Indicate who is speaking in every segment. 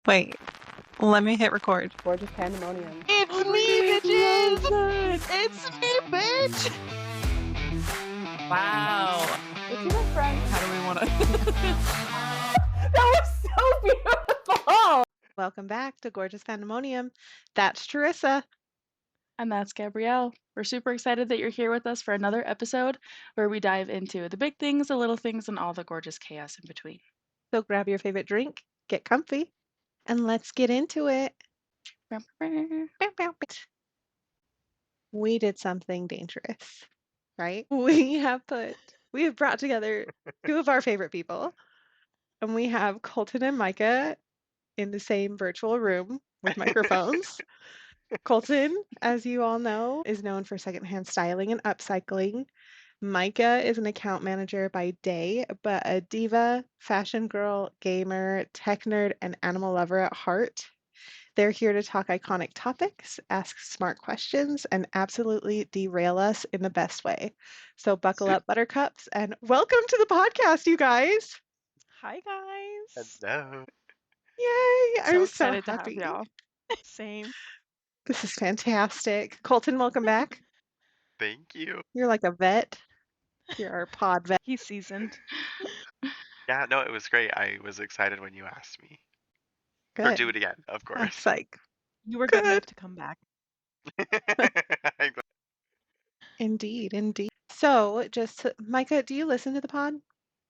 Speaker 1: Wait, let me hit record.
Speaker 2: Gorgeous Pandemonium.
Speaker 3: It's
Speaker 1: Oh my
Speaker 3: me,
Speaker 1: God, I
Speaker 3: bitches!
Speaker 1: love that.
Speaker 3: It's me, bitch!
Speaker 1: Wow.
Speaker 2: It's your friend.
Speaker 1: How do we want to?
Speaker 2: That was so beautiful.
Speaker 1: Welcome back to Gorgeous Pandemonium. That's Charyssa.
Speaker 4: And that's Gabrielle. We're super excited that you're here with us for another episode where we dive into the big things, the little things, and all the gorgeous chaos in between.
Speaker 1: So grab your favorite drink, get comfy, and let's get into it. We did something dangerous, right? We have brought together two of our favorite people, and we have Colton and Micah in the same virtual room with microphones. Colton, as you all know, is known for secondhand styling and upcycling. Micah is an account manager by day, but a diva, fashion girl, gamer, tech nerd, and animal lover at heart. They're here to talk iconic topics, ask smart questions, and absolutely derail us in the best way. So buckle up, buttercups, and welcome to the podcast, you guys.
Speaker 4: Hi, guys.
Speaker 3: Hello.
Speaker 1: Yay!
Speaker 4: So
Speaker 1: I'm so
Speaker 4: excited to have
Speaker 1: happy.
Speaker 4: y'all. Same.
Speaker 1: This is fantastic. Colton, welcome back.
Speaker 3: Thank you.
Speaker 1: You're like a vet. You're our pod vet.
Speaker 4: He's seasoned.
Speaker 3: Yeah, no, it was great. I was excited when you asked me. Or
Speaker 1: Good.
Speaker 3: do it again, of
Speaker 1: Ah,
Speaker 3: course.
Speaker 1: psych.
Speaker 4: You were good
Speaker 1: Good.
Speaker 4: enough to come back.
Speaker 1: Indeed, indeed. So, Micah, do you listen to the pod?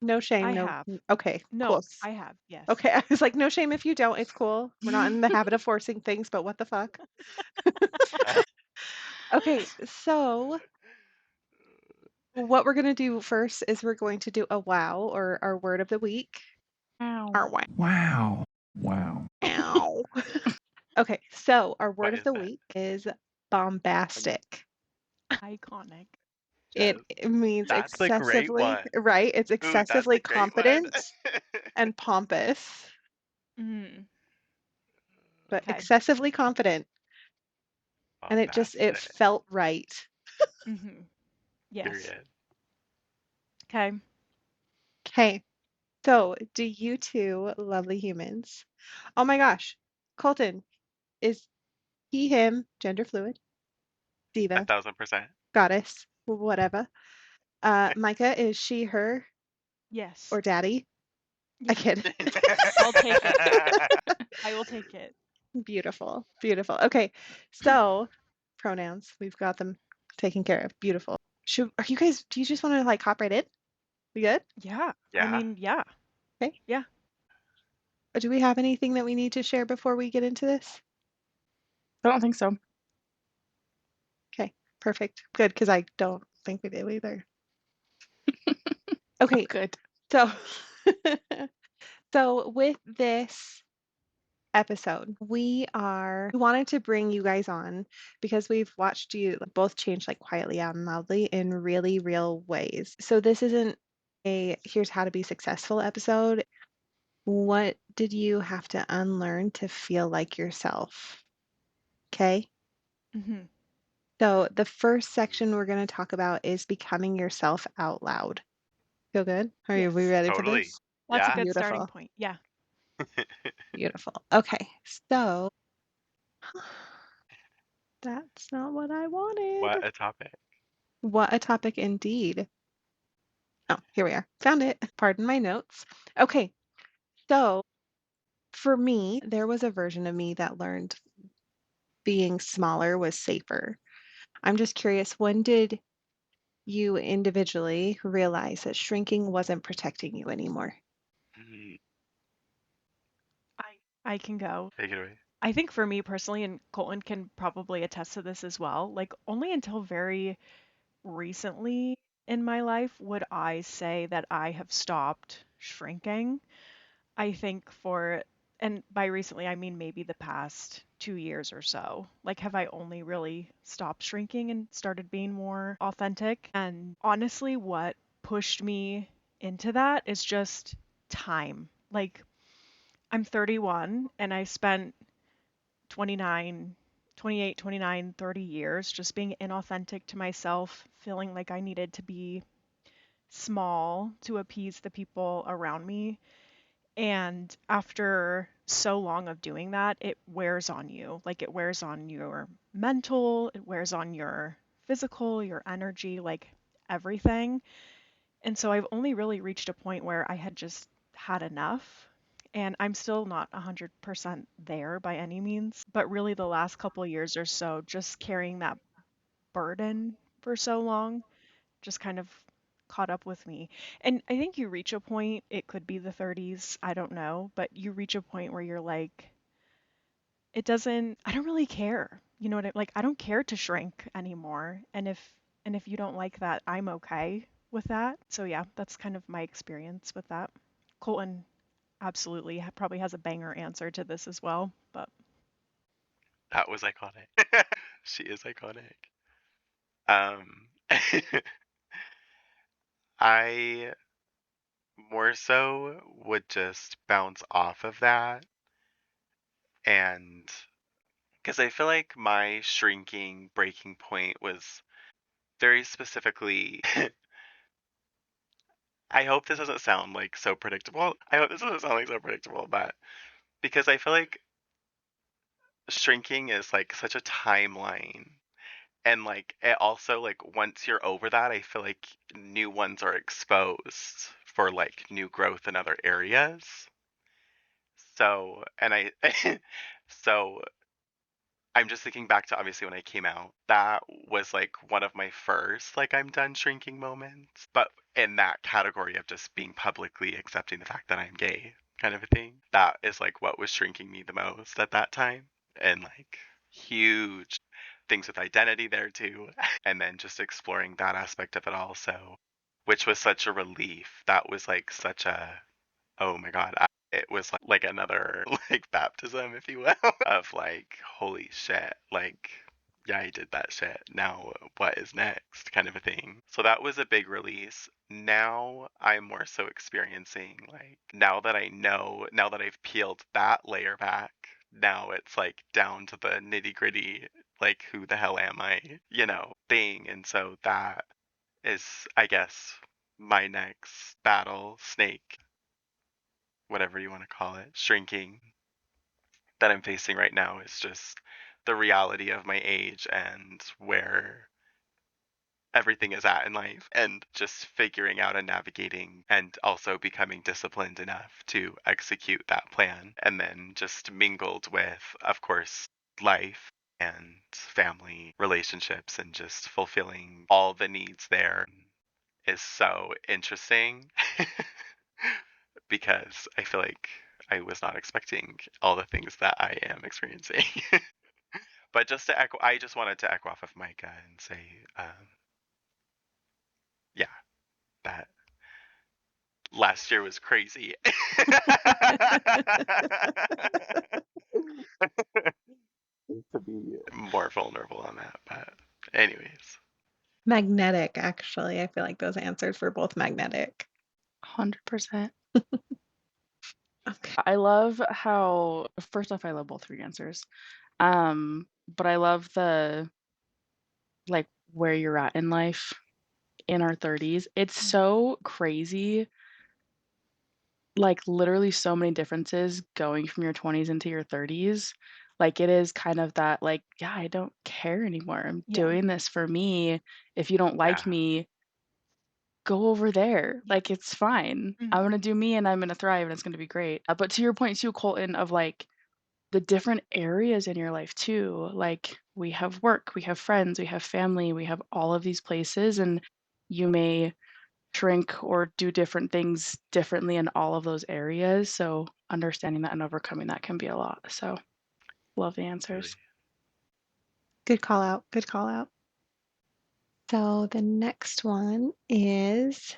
Speaker 1: No shame,
Speaker 4: I
Speaker 1: no.
Speaker 4: have.
Speaker 1: Okay,
Speaker 4: No,
Speaker 1: cool.
Speaker 4: I have, yes.
Speaker 1: Okay, I was like, no shame if you don't. It's cool. We're not in the habit of forcing things, but what the fuck? Okay, so what we're going to do first is we're going to do a wow or our word of the week. Our wow.
Speaker 5: Wow. Wow.
Speaker 1: Ow. Okay, so our word
Speaker 3: What
Speaker 1: of
Speaker 3: is
Speaker 1: the
Speaker 3: that?
Speaker 1: week is bombastic.
Speaker 4: Iconic.
Speaker 1: It means
Speaker 3: That's a great
Speaker 1: excessively,
Speaker 3: one.
Speaker 1: right? It's
Speaker 3: Ooh, that's
Speaker 1: excessively
Speaker 3: a great one.
Speaker 1: confident and pompous,
Speaker 4: Mm.
Speaker 1: but
Speaker 4: Okay.
Speaker 1: excessively confident. And it
Speaker 3: Bombastic.
Speaker 1: felt right.
Speaker 4: Mm-hmm. Yes.
Speaker 3: Period.
Speaker 4: Okay.
Speaker 1: Okay, so do you two lovely humans? Oh my gosh, Colton, is he, him, gender fluid, diva,
Speaker 3: 1000%.
Speaker 1: goddess, whatever. Micah, is she, her,
Speaker 4: Yes.
Speaker 1: or daddy? I
Speaker 4: Yeah.
Speaker 1: kid.
Speaker 4: I'll take it. I will take it.
Speaker 1: Beautiful, beautiful. Okay, so pronouns, we've got them taken care of. Beautiful. Are you guys, do you just want to like hop right in? We good?
Speaker 4: Yeah.
Speaker 3: Yeah.
Speaker 4: I mean, yeah.
Speaker 1: Okay.
Speaker 4: Yeah.
Speaker 1: Do we have anything that we need to share before we get into this?
Speaker 4: I don't think so.
Speaker 1: Okay, perfect. Good, because I don't think we do either. Okay,
Speaker 4: Good.
Speaker 1: so so with this episode, we wanted to bring you guys on because we've watched you both change like quietly out and loudly in really real ways. So this isn't a here's how to be successful episode. What did you have to unlearn to feel like yourself? Okay.
Speaker 4: Mm-hmm.
Speaker 1: So the first section we're going to talk about is becoming yourself out loud. Feel good? Are we
Speaker 4: Yes.
Speaker 1: ready for
Speaker 3: Totally.
Speaker 1: this?
Speaker 4: That's a
Speaker 3: Yeah.
Speaker 4: good starting
Speaker 1: Beautiful.
Speaker 4: point. Yeah.
Speaker 1: Beautiful. Okay. So that's not what I wanted.
Speaker 3: What a topic.
Speaker 1: What a topic indeed. Oh, here we are. Found it. Pardon my notes. Okay. So for me, there was a version of me that learned being smaller was safer. I'm just curious, when did you individually realize that shrinking wasn't protecting you anymore?
Speaker 3: Mm,
Speaker 4: I can go.
Speaker 3: Take it away.
Speaker 4: I think for me personally, and Colton can probably attest to this as well, like only until very recently in my life would I say that I have stopped shrinking. I think and by recently, I mean maybe the past 2 years or so. Like, have I only really stopped shrinking and started being more authentic? And honestly, what pushed me into that is just time. Like, I'm 31 and I spent 29, 28, 29, 30 years just being inauthentic to myself, feeling like I needed to be small to appease the people around me. And after so long of doing that, it wears on you. Like it wears on your mental, it wears on your physical, your energy, like everything. And so I've only really reached a point where I had just had enough. And I'm still not 100% there by any means, but really the last couple years or so, just carrying that burden for so long just kind of caught up with me. And I think you reach a point, it could be the 30s, I don't know, but you reach a point where you're like, I don't really care. You know what like I don't care to shrink anymore. And if you don't like that, I'm okay with that. So yeah, that's kind of my experience with that. Colton absolutely probably has a banger answer to this as well, but
Speaker 3: That was iconic. She is iconic. Um, I more so would just bounce off of that, and because I feel like my shrinking breaking point was very specifically. I hope this doesn't sound like so predictable. I hope this doesn't sound like so predictable, but because I feel like shrinking is like such a timeline. And like it also like once you're over that, I feel like new ones are exposed for like new growth in other areas. So, and I so I'm just thinking back to obviously when I came out, that was like one of my first like I'm done shrinking moments. But in that category of just being publicly accepting the fact that I'm gay kind of a thing, that is like what was shrinking me the most at that time. And like huge things with identity there too. And then just exploring that aspect of it also, which was such a relief. That was like such a oh my god, it was like another like baptism, if you will, of like holy shit, like yeah, I did that shit. Now what is next, kind of a thing. So that was a big release. Now I'm more so experiencing like now that I know, now that I've peeled that layer back. Now it's like down to the nitty gritty, like who the hell am I, thing. And so that is, I guess, my next battle, snake, whatever you want to call it, shrinking that I'm facing right now is just the reality of my age and where everything is at in life and just figuring out and navigating and also becoming disciplined enough to execute that plan and then just mingled with, of course, life and family relationships and just fulfilling all the needs there is so interesting because I feel like I was not expecting all the things that I am experiencing. But just to echo, I just wanted to echo off of Micah and say, yeah, that last year was crazy. To be more vulnerable on that, but anyways.
Speaker 1: Magnetic, actually. I feel like those answers were both magnetic.
Speaker 2: 100%.
Speaker 1: Okay.
Speaker 2: I love how, first off, I love both of your answers. But I love the like where you're at in life in our 30s. It's so crazy. Like literally so many differences going from your 20s into your 30s. Like it is kind of that like, yeah, I don't care anymore. I'm
Speaker 4: yeah.
Speaker 2: doing this for me. If you don't like
Speaker 3: Yeah.
Speaker 2: me, go over there.
Speaker 4: Yeah.
Speaker 2: Like it's fine. I'm gonna do me and I'm gonna thrive and it's gonna be great. But to your point too, Colton, of like the different areas in your life too. Like we have work, we have friends, we have family, we have all of these places, and you may shrink or do different things differently in all of those areas. So understanding that and overcoming that can be a lot. So love the
Speaker 3: Really.
Speaker 2: answers.
Speaker 1: Good call out. Good call out. So the next one is,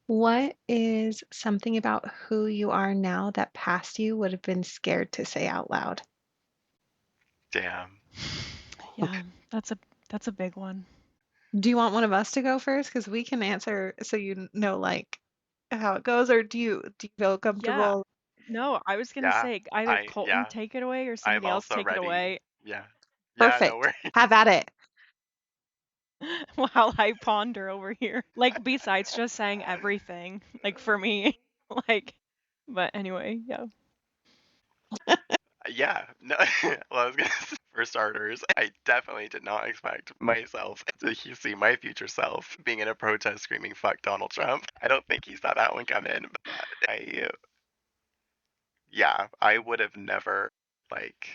Speaker 1: what is something about who you are now that past you would have been scared to say out loud?
Speaker 3: Damn.
Speaker 4: Yeah, that's a big one.
Speaker 1: Do you want one of us to go first? Because we can answer so you know like how it goes, or do you feel
Speaker 4: Yeah.
Speaker 1: comfortable?
Speaker 4: No, I was gonna
Speaker 3: Yeah.
Speaker 4: say either Colton take it away or
Speaker 3: I'm
Speaker 4: somebody else
Speaker 3: also
Speaker 4: take it
Speaker 3: ready.
Speaker 4: away
Speaker 3: Yeah. Yeah, no
Speaker 1: Perfect.
Speaker 3: worries.
Speaker 1: Have at it.
Speaker 4: while I ponder over here. Like besides just saying everything, like for me, like but anyway, yeah.
Speaker 3: Yeah, no, well, I was gonna say, for starters, I definitely did not expect myself to see my future self being in a protest screaming "fuck Donald Trump." I don't think he saw that one coming. But yeah, I would have never like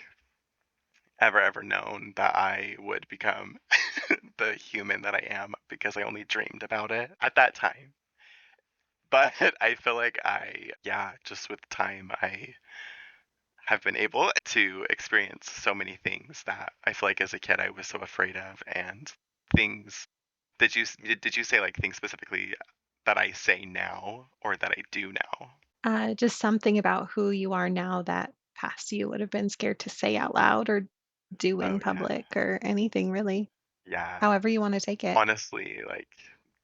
Speaker 3: ever known that I would become the human that I am because I only dreamed about it at that time. But I feel like yeah, just with time, I have been able to experience so many things that I feel like as a kid I was so afraid of, and things. Did you say like things specifically that I say now or that I do now?
Speaker 1: Just something about who you are now that past you would have been scared to say out loud or do in
Speaker 3: Oh yeah,
Speaker 1: public or anything really,
Speaker 3: yeah.
Speaker 1: however you want to take it.
Speaker 3: Honestly, like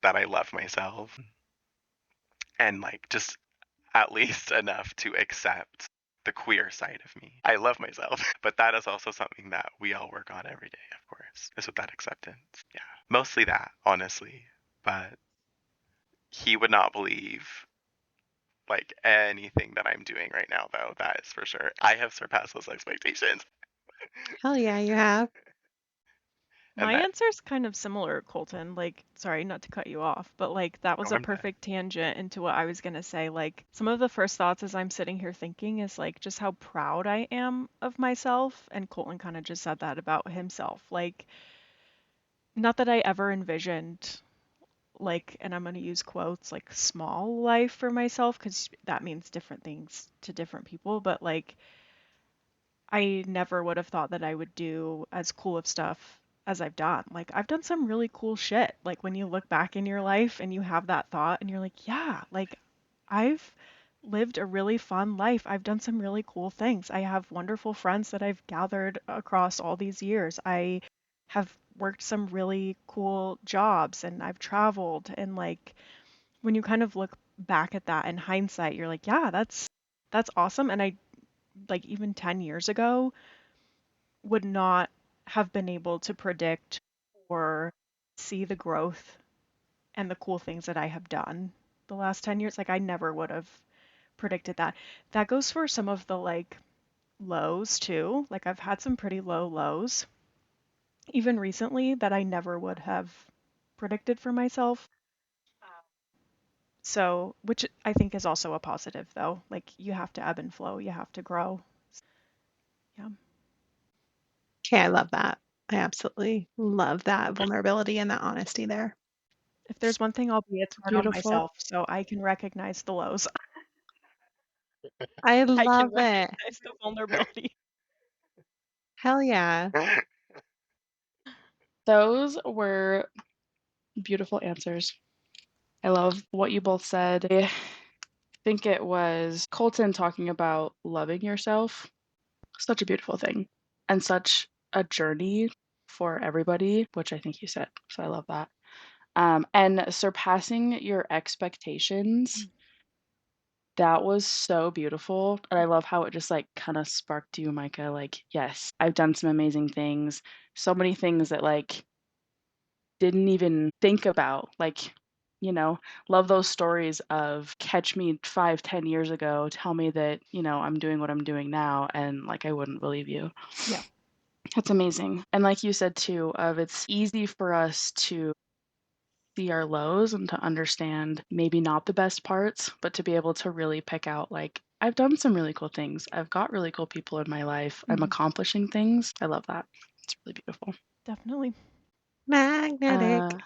Speaker 3: that I love myself and like just at least enough to accept the queer side of me. I love myself, but that is also something that we all work on every day, of course, is with that acceptance. Yeah, mostly that, honestly. But he would not believe like anything that I'm doing right now, though. That is for sure. I have surpassed those expectations,
Speaker 1: Hell yeah, you have.
Speaker 3: and
Speaker 4: My
Speaker 3: that.
Speaker 4: answer's kind of similar, Colton. Like, sorry, not to cut you off, but like that was
Speaker 3: Oh,
Speaker 4: a
Speaker 3: I'm done.
Speaker 4: perfect tangent into what I was gonna say. Like, some of the first thoughts as I'm sitting here thinking is like just how proud I am of myself. And Colton kind of just said that about himself. Like, not that I ever envisioned like, and I'm gonna use quotes, like small life for myself, because that means different things to different people, but like I never would have thought that I would do as cool of stuff as I've done. Like I've done some really cool shit. Like when you look back in your life and you have that thought and you're like, yeah, like I've lived a really fun life. I've done some really cool things. I have wonderful friends that I've gathered across all these years. I have worked some really cool jobs and I've traveled and like when you kind of look back at that in hindsight, you're like, yeah, that's awesome. And I like even 10 years ago would not have been able to predict or see the growth and the cool things that I have done the last 10 years. Like I never would have predicted that. That goes for some of the like lows too. Like I've had some pretty low lows even recently that I never would have predicted for myself. So, which I think is also a positive though. Like you have to ebb and flow, you have to grow. Yeah.
Speaker 1: Okay, I love that. I absolutely love that vulnerability and that honesty there.
Speaker 4: If there's one thing I'll be, it's hard on
Speaker 2: Beautiful.
Speaker 4: myself, so I can recognize the lows.
Speaker 1: I
Speaker 4: I can
Speaker 1: love it.
Speaker 4: recognize the vulnerability.
Speaker 1: Hell yeah.
Speaker 2: Those were beautiful answers. I love what you both said. I think it was Colton talking about loving yourself. Such a beautiful thing and such a journey for everybody, which I think you said. So I love that. And surpassing your expectations,
Speaker 4: Mm.
Speaker 2: that was so beautiful. And I love how it just like kind of sparked you, Micah. Like, yes, I've done some amazing things, so many things that like didn't even think about. Like, love those stories of catch me 5, 10 years ago, tell me that, I'm doing what I'm doing now, and like I wouldn't believe you.
Speaker 4: Yeah.
Speaker 2: That's amazing. And like you said too, of it's easy for us to see our lows and to understand maybe not the best parts, but to be able to really pick out like I've done some really cool things. I've got really cool people in my life. I'm
Speaker 4: Hmm.
Speaker 2: accomplishing things. I love that. It's really beautiful.
Speaker 4: Definitely.
Speaker 1: Magnetic.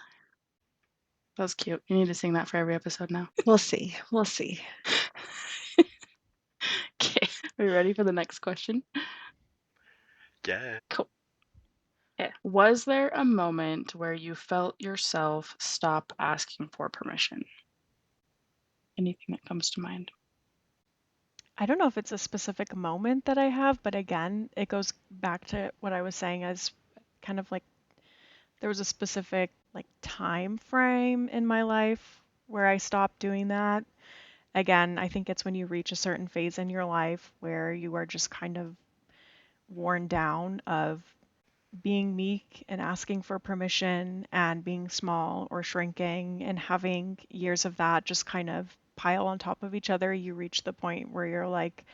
Speaker 2: That was cute. You need to sing that for every episode now.
Speaker 1: We'll see. We'll see.
Speaker 2: Okay. Are you ready for the next question?
Speaker 3: Yeah.
Speaker 2: Cool. Okay. Was there a moment where you felt yourself stop asking for permission? Anything that comes to mind?
Speaker 4: I don't know if it's a specific moment that I have, but again, it goes back to what I was saying as kind of like there was a specific like time frame in my life where I stopped doing that. Again, I think it's when you reach a certain phase in your life where you are just kind of worn down of being meek and asking for permission and being small or shrinking and having years of that just kind of pile on top of each other. You reach the point where you're like,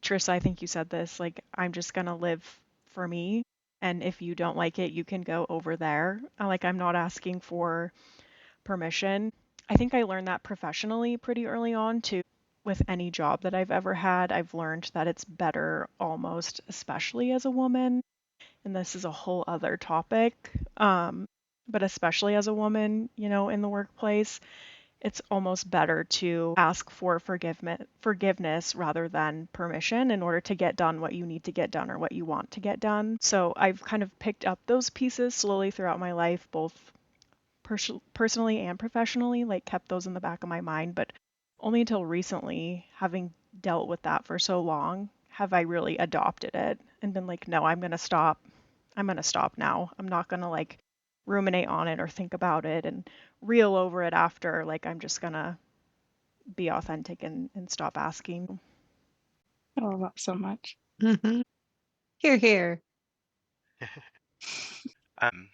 Speaker 4: Trissa, I think you said this, like, I'm just gonna live for me, and if you don't like it, you can go over there. Like, I'm not asking for permission. I think I learned that professionally pretty early on too. With any job that I've ever had, I've learned that it's better almost, especially as a woman, and this is a whole other topic, but especially as a woman, in the workplace, it's almost better to ask for forgiveness rather than permission in order to get done what you need to get done or what you want to get done. So I've kind of picked up those pieces slowly throughout my life, both personally and professionally, like kept those in the back of my mind, but only until recently, having dealt with that for so long, have I really adopted it and been like, no, I'm going to stop. I'm going to stop now. I'm not going to like ruminate on it or think about it and reel over it after. Like, I'm just going to be authentic and stop asking.
Speaker 2: I love that so much.
Speaker 1: Mm-hmm. Here, here.
Speaker 3: Um,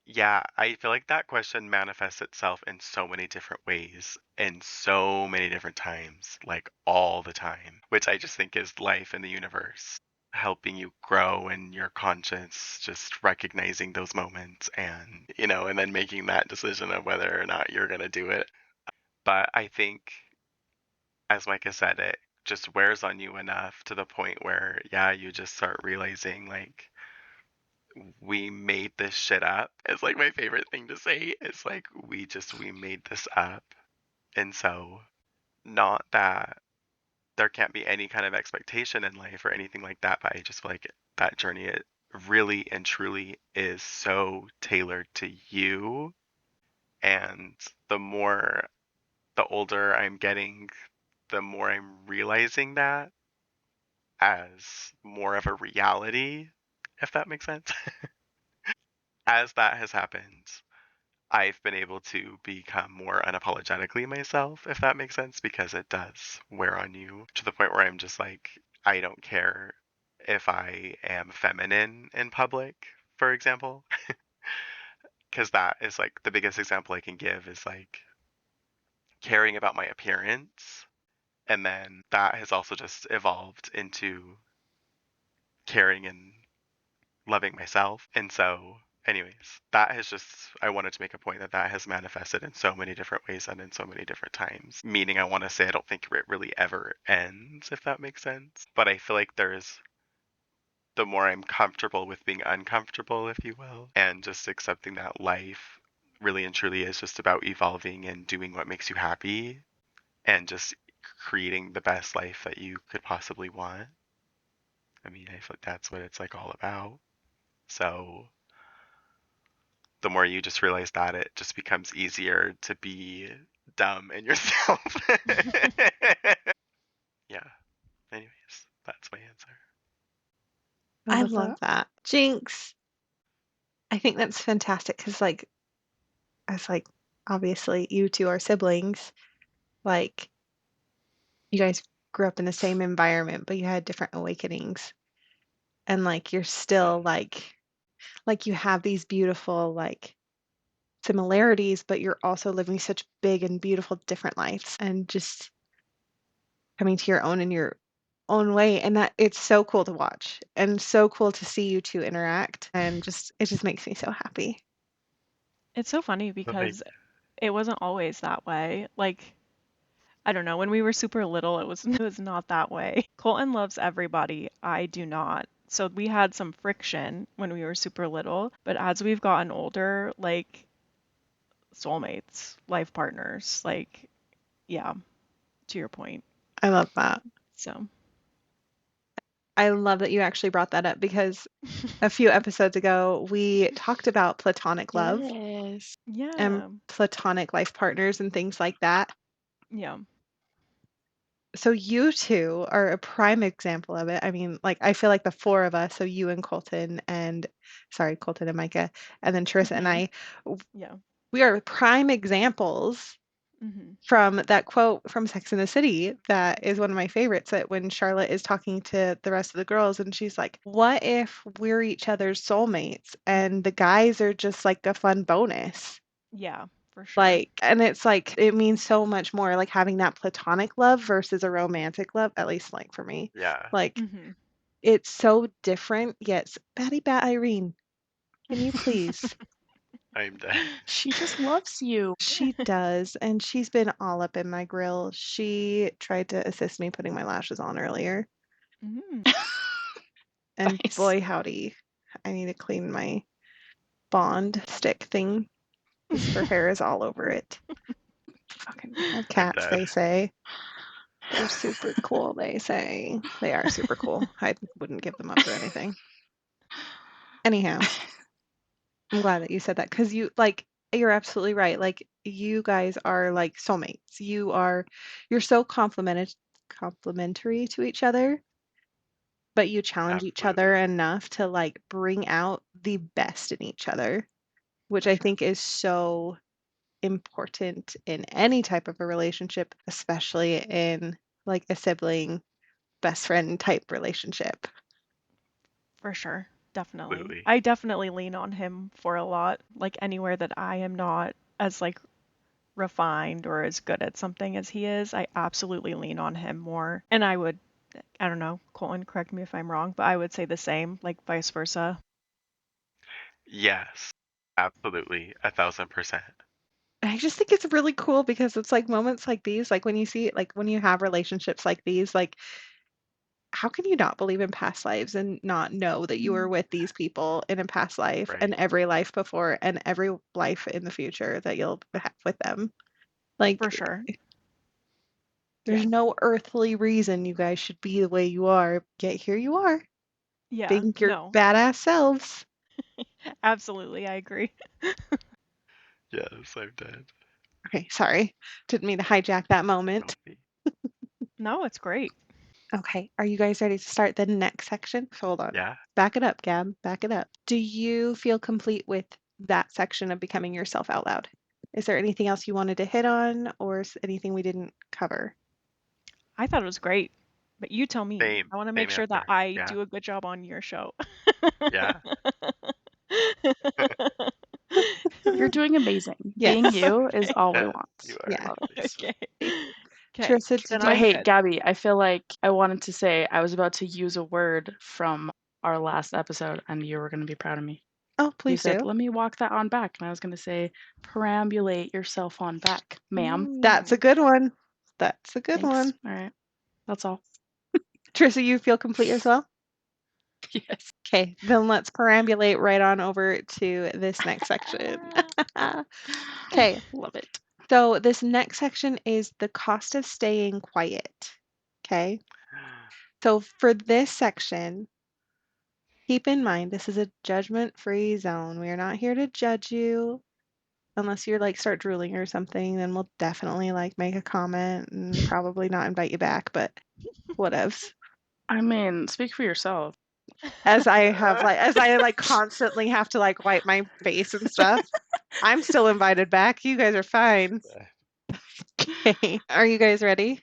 Speaker 3: yeah, I feel like that question manifests itself in so many different ways, in so many different times, like all the time, which I just think is life in the universe, helping you grow in your conscience, just recognizing those moments and, and then making that decision of whether or not you're going to do it. But I think, as Micah said, it just wears on you enough to the point where, yeah, you just start realizing, like, we made this shit up. It's like my favorite thing to say. It's like we made this up. And so, not that there can't be any kind of expectation in life or anything like that, but I just feel like that journey, it really and truly is so tailored to you. And the older I'm getting, the more I'm realizing that as more of a reality, if that makes sense. As that has happened, I've been able to become more unapologetically myself, if that makes sense, because it does wear on you to the point where I'm just like, I don't care if I am feminine in public, for example, because that is like the biggest example I can give is like caring about my appearance. And then that has also just evolved into caring and loving myself. And so, anyways, that has just, I wanted to make a point that that has manifested in so many different ways and in so many different times. Meaning, I want to say I don't think it really ever ends, if that makes sense. But I feel like there's, the more I'm comfortable with being uncomfortable, if you will, and just accepting that life really and truly is just about evolving and doing what makes you happy and just creating the best life that you could possibly want. I mean, I feel like that's what it's like all about. So the more you just realize that, it just becomes easier to be dumb in yourself. Yeah. Anyways, that's my answer.
Speaker 1: I
Speaker 2: Love
Speaker 1: love
Speaker 2: that.
Speaker 1: that. Jinx, I think that's fantastic because, like, as like, obviously you two are siblings, like, you guys grew up in the same environment, but you had different awakenings. And like, you're still
Speaker 3: Mm.
Speaker 1: like you have these beautiful, like, similarities, but you're also living such big and beautiful different lives and just coming to your own in your own way. And that it's so cool to watch and so cool to see you two interact. And just, it just makes me so happy.
Speaker 4: It's so funny
Speaker 3: Well, thank
Speaker 4: because it wasn't always that way. Like, I don't know, when we were super little, it was not that way. Colton loves everybody. I do not. So we had some friction when we were super little, but as we've gotten older, like soulmates, life partners, like yeah, to your point.
Speaker 1: I love that.
Speaker 4: So,
Speaker 1: I love that you actually brought that up because a few episodes ago we talked about platonic love
Speaker 2: Yes.
Speaker 1: and
Speaker 4: yeah.
Speaker 1: platonic life partners and things like that.
Speaker 4: Yeah.
Speaker 1: So you two are a prime example of it. I mean, like I feel like the four of us, so you and Colton and sorry, Colton and Micah, and then Charissa and
Speaker 4: Mhm.
Speaker 1: I,
Speaker 4: Yeah.
Speaker 1: we are prime examples
Speaker 4: Mhm.
Speaker 1: from that quote from Sex and the City that is one of my favorites that when Charlotte is talking to the rest of the girls and she's like, "What if we're each other's soulmates and the guys are just like a fun bonus?"
Speaker 4: Yeah, For sure.
Speaker 1: Like, and it's like, it means so much more, like having that platonic love versus a romantic love, at least like for me.
Speaker 3: Yeah.
Speaker 1: Like,
Speaker 4: Mm-hmm.
Speaker 1: it's so different, yet Batty Bat Irene, can you please?
Speaker 3: I'm dead.
Speaker 2: She just loves you.
Speaker 1: She does, and she's been all up in my grill. She tried to assist me putting my lashes on earlier,
Speaker 4: Mm.
Speaker 1: and
Speaker 2: Nice.
Speaker 1: boy howdy, I need to clean my bond stick thing because her hair is all over it. Fucking cats,
Speaker 3: dead.
Speaker 1: they say. They're super cool, they say. They are super cool. I wouldn't give them up for anything. Anyhow, I'm glad that you said that because you're absolutely right. Like you guys are like soulmates. You're so complimentary to each other, but you challenge each other
Speaker 3: Absolutely.
Speaker 1: enough to like bring out the best in each other, which I think is so important in any type of a relationship, especially in like a sibling best friend type relationship.
Speaker 4: For sure. Definitely.
Speaker 3: Absolutely.
Speaker 4: I definitely lean on him for a lot. Like anywhere that I am not as like refined or as good at something as he is, I absolutely lean on him more. And I don't know, Colton, correct me if I'm wrong, but I would say the same, like vice versa.
Speaker 3: Yes. Absolutely. 1,000%.
Speaker 1: I just think it's really cool because it's like moments like these, like when you see it, like when you have relationships like these, like how can you not believe in past lives and not know that you were with these people in a past life and
Speaker 3: Right.
Speaker 1: every life before and every life in the future that you'll have with them? Like,
Speaker 4: For sure.
Speaker 1: there's
Speaker 4: Yeah.
Speaker 1: no earthly reason you guys should be the way you are, yet here you are,
Speaker 4: Yeah.
Speaker 1: being your
Speaker 4: No.
Speaker 1: badass selves.
Speaker 4: Absolutely. I agree.
Speaker 3: Yes, I'm dead.
Speaker 1: Okay, sorry. Didn't mean to hijack that moment.
Speaker 3: Healthy.
Speaker 4: No, it's great.
Speaker 1: Okay, are you guys ready to start the next section? Hold on.
Speaker 3: Yeah.
Speaker 1: Back it up, Gab. Back it up. Do you feel complete with that section of becoming yourself out loud? Is there anything else you wanted to hit on or anything we didn't cover?
Speaker 4: I thought it was great. But you tell me.
Speaker 3: Same.
Speaker 4: I want to make
Speaker 3: Same
Speaker 4: sure that
Speaker 3: answer.
Speaker 4: I
Speaker 3: Yeah.
Speaker 4: do a good job on your show.
Speaker 3: Yeah.
Speaker 2: You're doing amazing.
Speaker 1: Yes.
Speaker 2: Being you is
Speaker 4: Okay.
Speaker 2: all we
Speaker 3: Yes,
Speaker 2: want.
Speaker 3: you
Speaker 2: I
Speaker 3: are.
Speaker 1: Yeah.
Speaker 2: love it.
Speaker 4: Okay. Okay.
Speaker 1: Charissa, did
Speaker 4: Then
Speaker 2: But
Speaker 1: you?
Speaker 4: I'm
Speaker 2: hey,
Speaker 4: good.
Speaker 2: Gabby, I feel like I wanted to say I was about to use a word from our last episode and you were going to be proud of me.
Speaker 1: Oh,
Speaker 2: You
Speaker 1: please
Speaker 2: said,
Speaker 1: do.
Speaker 2: let me walk that on back. And I was going to say, perambulate yourself on back, ma'am.
Speaker 1: That's a good one. That's a good
Speaker 2: Thanks.
Speaker 1: one.
Speaker 2: All right. That's all.
Speaker 1: Trissa, you feel complete as well?
Speaker 2: Yes.
Speaker 1: Okay, then let's perambulate right on over to this next section. Okay,
Speaker 2: Love it.
Speaker 1: so this next section is the cost of staying quiet. Okay, so for this section, keep in mind this is a judgment-free zone. We are not here to judge you unless you're like start drooling or something, then we'll definitely like make a comment and probably not invite you back, but whatevs.
Speaker 2: I mean, speak for yourself.
Speaker 1: As I like constantly have to like wipe my face and stuff. I'm still invited back. You guys are fine. Okay. Are you guys ready?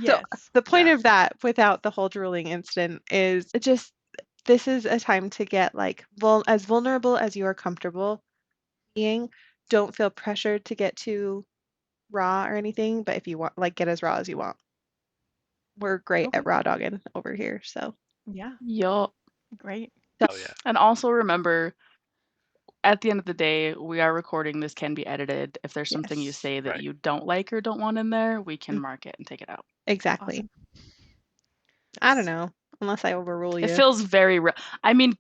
Speaker 1: So
Speaker 4: Yes.
Speaker 1: the point
Speaker 3: Yeah.
Speaker 1: of that, without the whole drooling incident, is just this is a time to get like as vulnerable as you are comfortable being. Don't feel pressured to get too raw or anything, but if you want, like, get as raw as you want. We're great
Speaker 4: Okay.
Speaker 1: at raw dogging over here, so.
Speaker 4: Yeah.
Speaker 2: Yup.
Speaker 4: Great.
Speaker 3: Oh yeah.
Speaker 2: And also remember, at the end of the day, we are recording. This can be edited. If there's something you
Speaker 1: Yes,
Speaker 2: say that
Speaker 3: Right.
Speaker 2: you don't like or don't want in there, we can
Speaker 1: mm,
Speaker 2: mark it and take it out.
Speaker 1: exactly.
Speaker 4: Awesome.
Speaker 1: I don't know, unless I overrule
Speaker 2: It
Speaker 1: you.
Speaker 2: feels very real. I mean,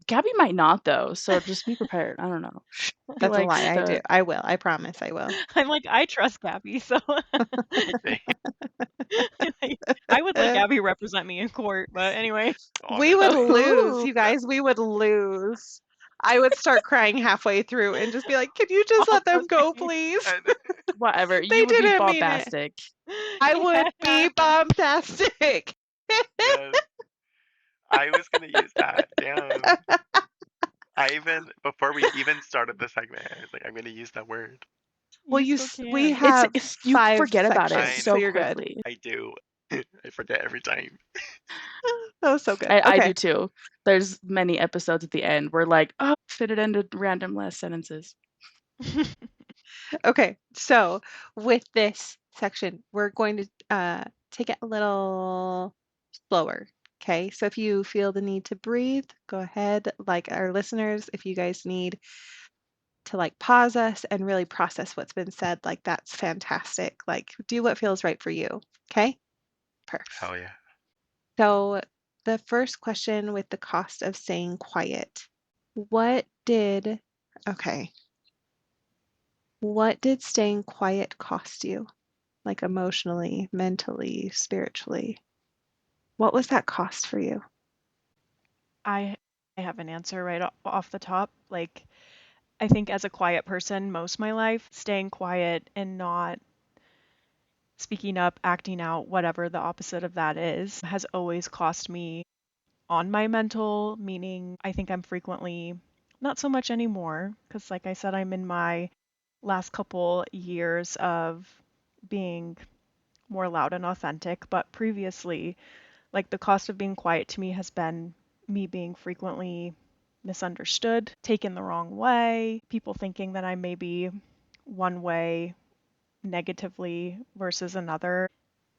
Speaker 2: Gabby might not though, so just be prepared. I don't know. She
Speaker 1: That's a
Speaker 2: likes
Speaker 1: lie. I do.
Speaker 2: to.
Speaker 1: I will. I promise I will.
Speaker 4: I'm like, I trust Gabby, so
Speaker 3: Okay.
Speaker 4: I would let Gabby represent me in court, but anyway.
Speaker 1: We would
Speaker 3: Honestly.
Speaker 1: lose,
Speaker 2: Ooh.
Speaker 1: you guys. We would lose. I would start crying halfway through and just be like, "Can you just let them go,
Speaker 4: Okay.
Speaker 1: please?
Speaker 3: And
Speaker 2: Whatever.
Speaker 1: They
Speaker 2: You would be
Speaker 1: didn't mean it."
Speaker 2: bombastic.
Speaker 1: I would
Speaker 4: Yeah.
Speaker 1: be bombastic.
Speaker 3: yes, I was gonna use that. Damn. I even before we even started the segment, I was like, I'm gonna use that word.
Speaker 1: Well,
Speaker 4: You still
Speaker 1: we
Speaker 4: can.
Speaker 1: have
Speaker 2: You
Speaker 1: 5
Speaker 2: forget about it
Speaker 3: I
Speaker 1: sections, so
Speaker 2: so
Speaker 1: you're good.
Speaker 2: quickly.
Speaker 3: I do. I forget every time.
Speaker 1: That was so good.
Speaker 2: I
Speaker 1: Okay.
Speaker 2: do too. There's many episodes at the end where like, oh, fit it into random last sentences.
Speaker 1: Okay, so with this section, we're going to take it a little slower. Okay, so if you feel the need to breathe, go ahead. Like our listeners, if you guys need to like pause us and really process what's been said, like that's fantastic. Like do what feels right for you. Okay,
Speaker 3: Hell
Speaker 1: perfect.
Speaker 3: yeah.
Speaker 1: So the first question with the cost of staying quiet. What did, okay, what did staying quiet cost you? Like emotionally, mentally, spiritually? What was that cost for you?
Speaker 4: I have an answer right off the top. Like, I think as a quiet person most of my life, staying quiet and not speaking up, acting out, whatever the opposite of that is, has always cost me on my mental, meaning I think I'm frequently, not so much anymore, because like I said, I'm in my last couple years of being more loud and authentic, but previously, like the cost of being quiet to me has been me being frequently misunderstood, taken the wrong way, people thinking that I may be one way negatively versus another.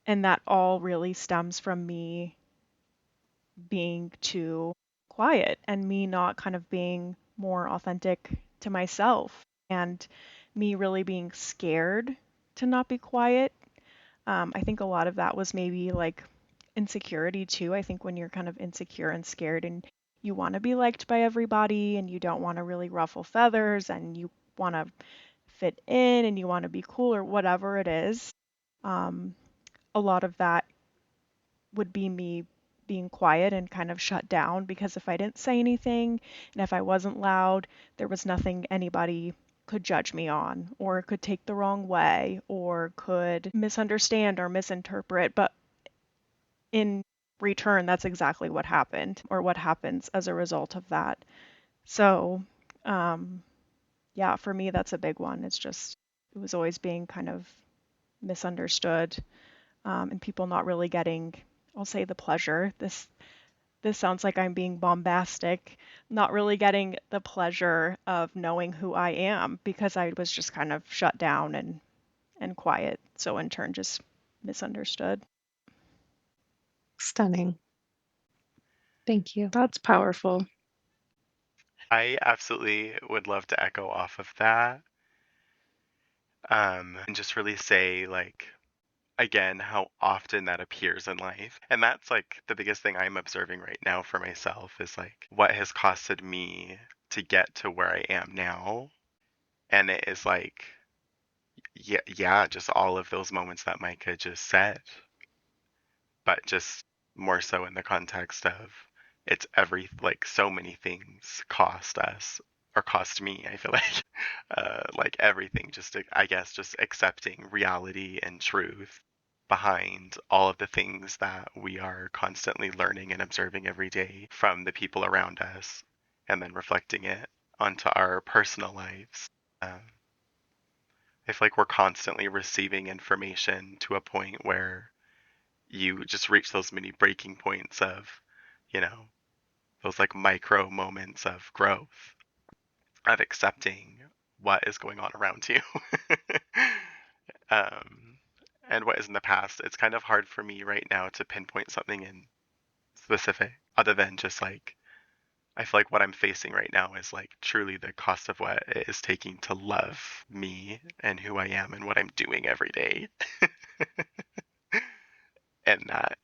Speaker 4: And that all really stems from me being too quiet and me not kind of being more authentic to myself and me really being scared to not be quiet. I think a lot of that was maybe like insecurity too. I think when you're kind of insecure and scared and you want to be liked by everybody and you don't want to really ruffle feathers and you want to fit in and you want to be cool or whatever it is, um, a lot of that would be me being quiet and kind of shut down because if I didn't say anything and if I wasn't loud, there was nothing anybody could judge me on or could take the wrong way or could misunderstand or misinterpret. But in return, that's exactly what happened or what happens as a result of that. So, um, yeah, for me, that's a big one. It's just, it was always being kind of misunderstood and people not really getting, I'll say, the pleasure. This sounds like I'm being bombastic, not really getting the pleasure of knowing who I am because I was just kind of shut down and quiet. So in turn, just misunderstood.
Speaker 1: Stunning. Thank you.
Speaker 2: That's powerful.
Speaker 3: I absolutely would love to echo off of that. And just really say, like, again, how often that appears in life. And that's like the biggest thing I'm observing right now for myself is like what has costed me to get to where I am now. And it is like, yeah, just all of those moments that Micah just said, but just more so in the context of it's like so many things cost us or cost me, I feel like everything, just I guess just accepting reality and truth behind all of the things that we are constantly learning and observing every day from the people around us and then reflecting it onto our personal lives. um, I feel like we're constantly receiving information to a point where you just reach those many breaking points of, you know, those like micro moments of growth, of accepting what is going on around you. um, and what is in the past. It's kind of hard for me right now to pinpoint something in specific, other than just like, I feel like what I'm facing right now is like truly the cost of what it is taking to love me and who I am and what I'm doing every day. And that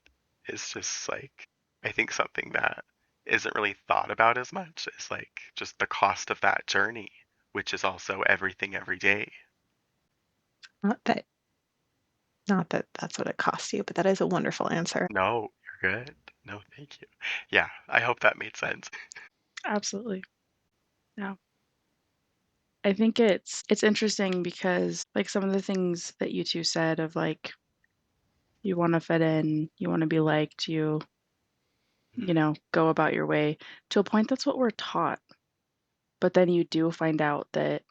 Speaker 3: is just like, I think something that isn't really thought about as much is like just the cost of that journey, which is also everything every day.
Speaker 1: Not that, not that that's what it costs you, but that is a wonderful answer.
Speaker 3: No, you're good. No, thank you. Yeah, I hope that made sense.
Speaker 2: Absolutely. Yeah. I think it's interesting because like some of the things that you two said of like you want to fit in, you want to be liked, you know, go about your way. To a point that's what we're taught. But then you do find out that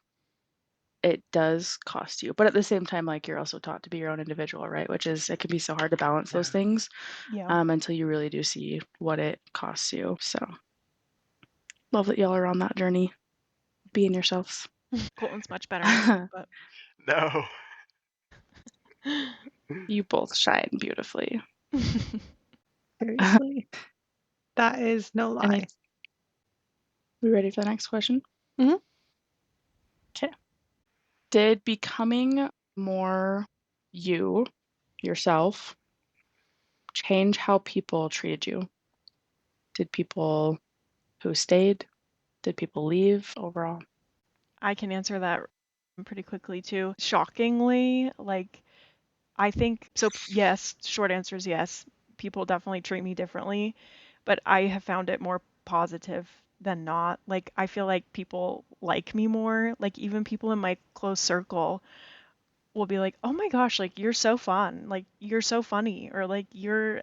Speaker 2: it does cost you. But at the same time, like you're also taught to be your own individual, right? Which is it can be so hard to balance those
Speaker 3: Yeah.
Speaker 2: things
Speaker 4: Yeah.
Speaker 2: until you really do see what it costs you. So love that y'all are on that journey, being yourselves.
Speaker 4: Colton's much better answer, but
Speaker 3: No.
Speaker 2: You both shine beautifully.
Speaker 1: Seriously. That is no lie.
Speaker 2: We ready for the next question?
Speaker 1: Mhm.
Speaker 2: Okay. Did becoming more you, yourself, change how people treated you? Did people who stayed? Did people leave overall?
Speaker 4: I can answer that pretty quickly too. Shockingly, like I think so yes, short answer is yes. People definitely treat me differently, but I have found it more positive than not. Like I feel like people like me more. Like even people in my close circle will be like, "Oh my gosh, like you're so fun. Like you're so funny," or like you're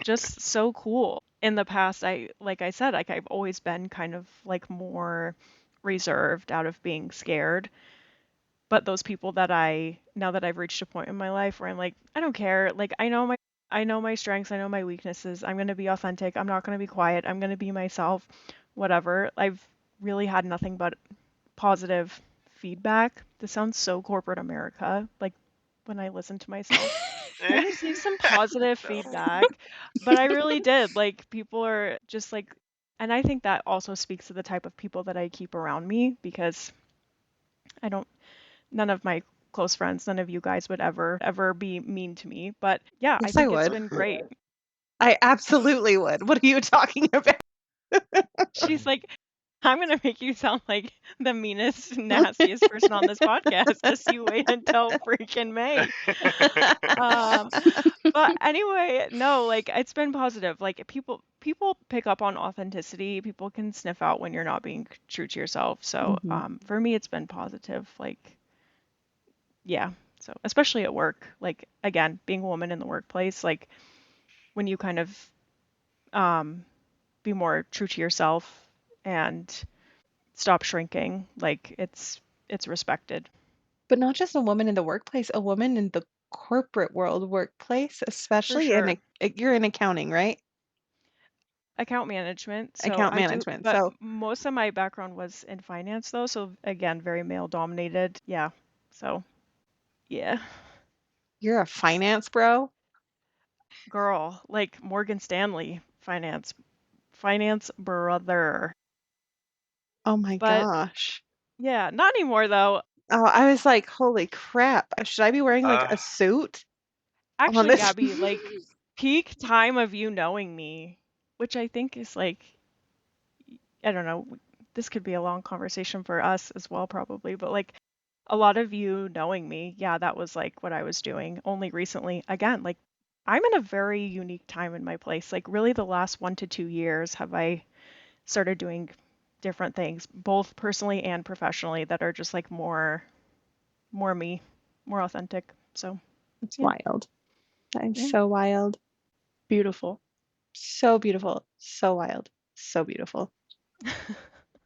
Speaker 4: just so cool. In the past, like I said, like I've always been kind of like more reserved out of being scared. But those people that now that I've reached a point in my life where I'm like, I don't care. Like I know my strengths, I know my weaknesses. I'm going to be authentic. I'm not going to be quiet. I'm going to be myself. Whatever. I've really had nothing but positive feedback. This sounds so corporate America. Like when I listen to myself. I received some positive
Speaker 3: No.
Speaker 4: feedback, but I really did. Like people are just like, and I think that also speaks to the type of people that I keep around me because I don't, none of my close friends, none of you guys would ever be mean to me. But yeah, I
Speaker 1: Yes, I
Speaker 4: think it's
Speaker 1: would.
Speaker 4: been great.
Speaker 1: I absolutely would. What are you talking about?
Speaker 4: She's like, I'm gonna make you sound like the meanest, nastiest person on this podcast. Just you wait until freaking May. Um, but anyway, no, like it's been positive. Like people pick up on authenticity. People can sniff out when you're not being true to yourself. So,
Speaker 1: Mhm.
Speaker 4: for me, it's been positive. Like, yeah. So, especially at work, like again, being a woman in the workplace, like when you kind of um be more true to yourself and stop shrinking, like it's respected.
Speaker 1: But not just a woman in the workplace, a woman in the corporate world workplace,
Speaker 4: For
Speaker 1: especially
Speaker 4: sure.
Speaker 1: you're in accounting, right?
Speaker 4: Account management. So
Speaker 1: Account
Speaker 4: I do,
Speaker 1: management.
Speaker 4: but
Speaker 1: So
Speaker 4: most of my background was in finance though. So again, very male dominated. Yeah. So yeah,
Speaker 1: you're a finance bro?
Speaker 4: girl, like Morgan Stanley, finance brother.
Speaker 1: Oh my
Speaker 4: But
Speaker 1: gosh.
Speaker 4: yeah, not anymore though.
Speaker 1: Oh, I was like, holy crap. Should I be wearing like
Speaker 3: uh,
Speaker 1: a suit on
Speaker 4: Actually,
Speaker 1: this?
Speaker 4: Gabby, like peak time of you knowing me, which I think is like, I don't know, this could be a long conversation for us as well, probably, but like a lot of you knowing me, yeah, that was like what I was doing only recently. Again, like I'm in a very unique time in my place. Like really the last 1 to 2 years have I started doing different things, both personally and professionally, that are just like more me, more authentic. So
Speaker 1: It's
Speaker 4: yeah,
Speaker 1: wild. That is
Speaker 4: yeah.
Speaker 1: so wild.
Speaker 2: Beautiful.
Speaker 1: So beautiful. So wild. So beautiful.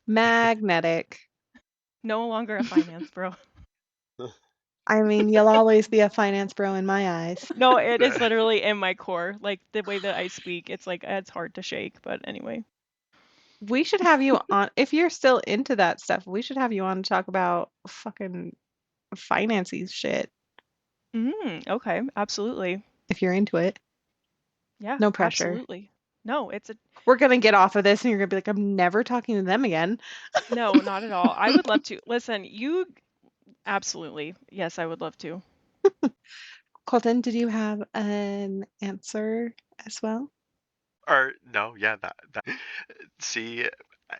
Speaker 1: Magnetic.
Speaker 4: No longer a finance bro.
Speaker 1: I mean, you'll always be a finance bro in my eyes.
Speaker 4: No, it is literally in my core. Like the way that I speak, it's like it's hard to shake. But anyway.
Speaker 1: We should have you on, if you're still into that stuff, we should have you on to talk about fucking financy shit
Speaker 4: Okay, absolutely.
Speaker 1: if you're into it.
Speaker 4: Yeah,
Speaker 1: No pressure.
Speaker 4: absolutely. No, it's a
Speaker 1: We're gonna get off of this and you're gonna be like, I'm never talking to them again.
Speaker 4: no, not at all. I would love to. Listen, you absolutely. Yes, I would love to.
Speaker 1: Colton, did you have an answer as well?
Speaker 3: or no, yeah, that. See,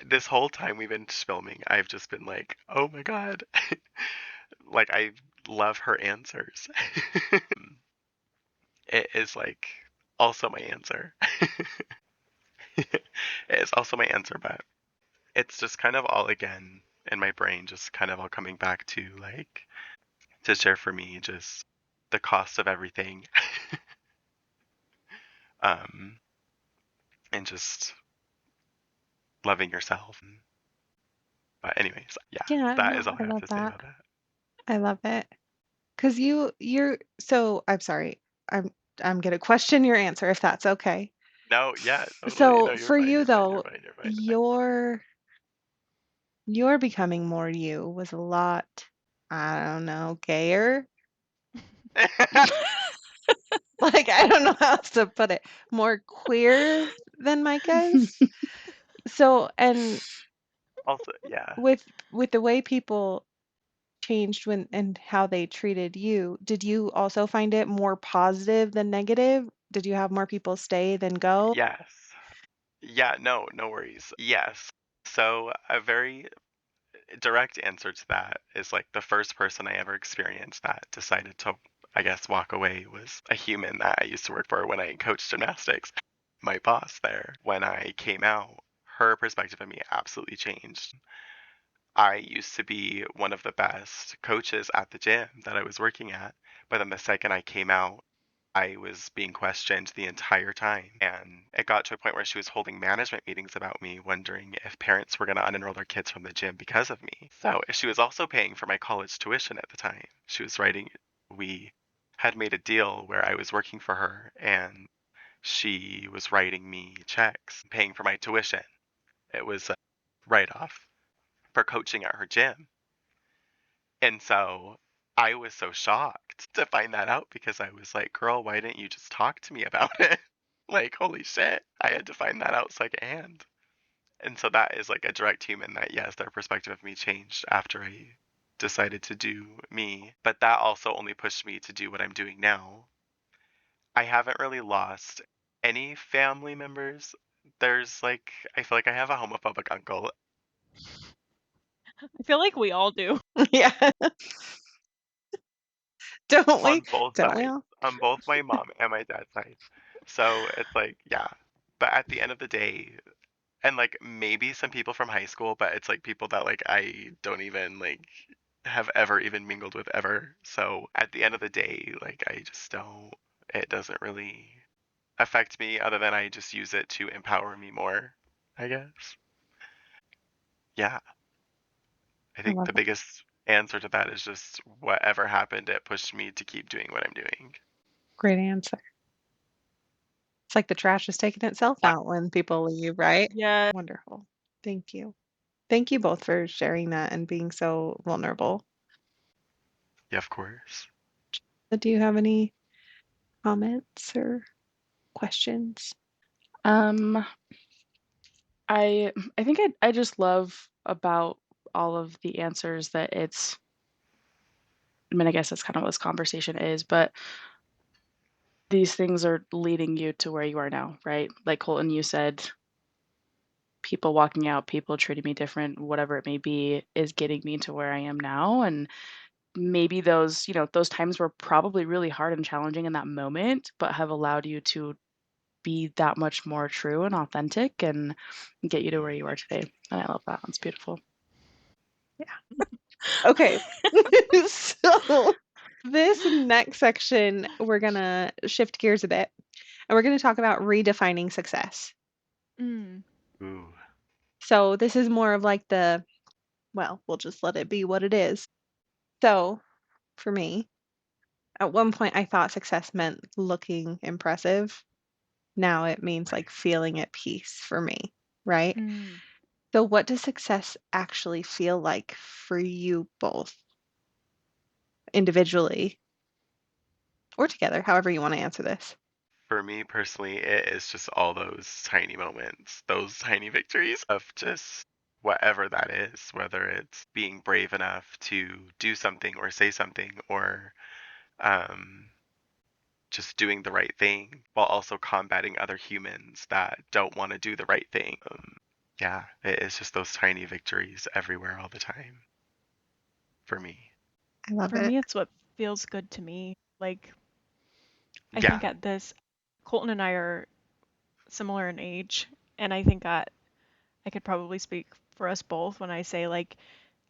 Speaker 3: this whole time we've been filming, I've just been like, oh my god, like I love her answers. It is like also my answer. It is also my answer, but it's just kind of all again in my brain, just kind of all coming back to like to share for me just the cost of everything, um, and just loving yourself. But anyways, yeah,
Speaker 1: Yeah,
Speaker 3: that is
Speaker 1: no,
Speaker 3: all
Speaker 1: I
Speaker 3: I have
Speaker 1: love
Speaker 3: to say
Speaker 1: that.
Speaker 3: about that.
Speaker 1: I love it. 'Cause you're so I'm sorry. I'm gonna question your answer if that's okay.
Speaker 3: No, yeah, totally. No,
Speaker 1: So
Speaker 3: you're
Speaker 1: for
Speaker 3: fine.
Speaker 1: you
Speaker 3: You're fine. You're
Speaker 1: though,
Speaker 3: fine. You're fine.
Speaker 1: your becoming more you was a lot I don't know, gayer? Like, I don't know how else to put it. More queer than Micah's. So, and
Speaker 3: Also, yeah.
Speaker 1: with the way people changed when and how they treated you, did you also find it more positive than negative? Did you have more people stay than go?
Speaker 3: Yes. Yeah, no, no worries. Yes. So a very direct answer to that is like the first person I ever experienced that decided to, I guess, walk away was a human that I used to work for when I coached gymnastics. My boss there, when I came out, her perspective of me absolutely changed. I used to be one of the best coaches at the gym that I was working at, but then the second I came out, I was being questioned the entire time. And it got to a point where she was holding management meetings about me, wondering if parents were going to unenroll their kids from the gym because of me. So she was also paying for my college tuition at the time. She was writing, we had made a deal where I was working for her and she was writing me checks, paying for my tuition. It was a write off for coaching at her gym. And so I was so shocked to find that out because I was like, girl, why didn't you just talk to me about it? Like, holy shit. I had to find that out secondhand. And so that is like a direct human that, yes, their perspective of me changed after I decided to do me. But that also only pushed me to do what I'm doing now. I haven't really lost any family members. There's like, I feel like I have a homophobic uncle
Speaker 4: I feel like we all do.
Speaker 1: Yeah. Don't we?
Speaker 3: on both
Speaker 1: Don't we
Speaker 3: sides,
Speaker 1: all?
Speaker 3: on both my mom and my dad's sides. So it's like, yeah. But at the end of the day, and like maybe some people from high school, but it's like people that like I don't even like have ever even mingled with ever. So at the end of the day, like I just don't, it doesn't really affect me other than I just use it to empower me more, I guess. Yeah. I
Speaker 1: I
Speaker 3: think
Speaker 1: love
Speaker 3: the
Speaker 1: it.
Speaker 3: biggest answer to that is just whatever happened, it pushed me to keep doing what I'm doing.
Speaker 1: Great answer. It's like the trash is taking itself out when people leave, right?
Speaker 4: Yeah.
Speaker 1: Wonderful. Thank you. Thank you both for sharing that and being so vulnerable.
Speaker 3: Yeah, of course.
Speaker 1: Do you have any comments or questions?
Speaker 2: Um, I think I just love about all of the answers that it's, I mean, I guess that's kind of what this conversation is, but these things are leading you to where you are now, right? Like Colton, you said, people walking out, people treating me different, whatever it may be, is getting me to where I am now. And maybe those, those times were probably really hard and challenging in that moment, but have allowed you to be that much more true and authentic and get you to where you are today. And I love that. It's beautiful.
Speaker 1: Yeah. Okay. So this next section, we're gonna shift gears a bit and we're gonna talk about redefining success.
Speaker 4: Mm.
Speaker 3: Ooh.
Speaker 1: So this is more of like well, we'll just let it be what it is. So for me, at one point I thought success meant looking impressive. Now it means
Speaker 3: Right.
Speaker 1: like feeling at peace for me, right?
Speaker 4: Mm.
Speaker 1: So what does success actually feel like for you both individually or together, however you want to answer this?
Speaker 3: For me personally, it is just all those tiny moments, those tiny victories of just whatever that is, whether it's being brave enough to do something or say something or um, just doing the right thing while also combating other humans that don't want to do the right thing. Yeah, it is just those tiny victories everywhere all the time for me.
Speaker 1: I love
Speaker 4: For
Speaker 1: it.
Speaker 4: me, it's what feels good to me. Like, I
Speaker 3: Yeah,
Speaker 4: think at this, Colton and I are similar in age, and I think that I could probably speak for us both when I say, like,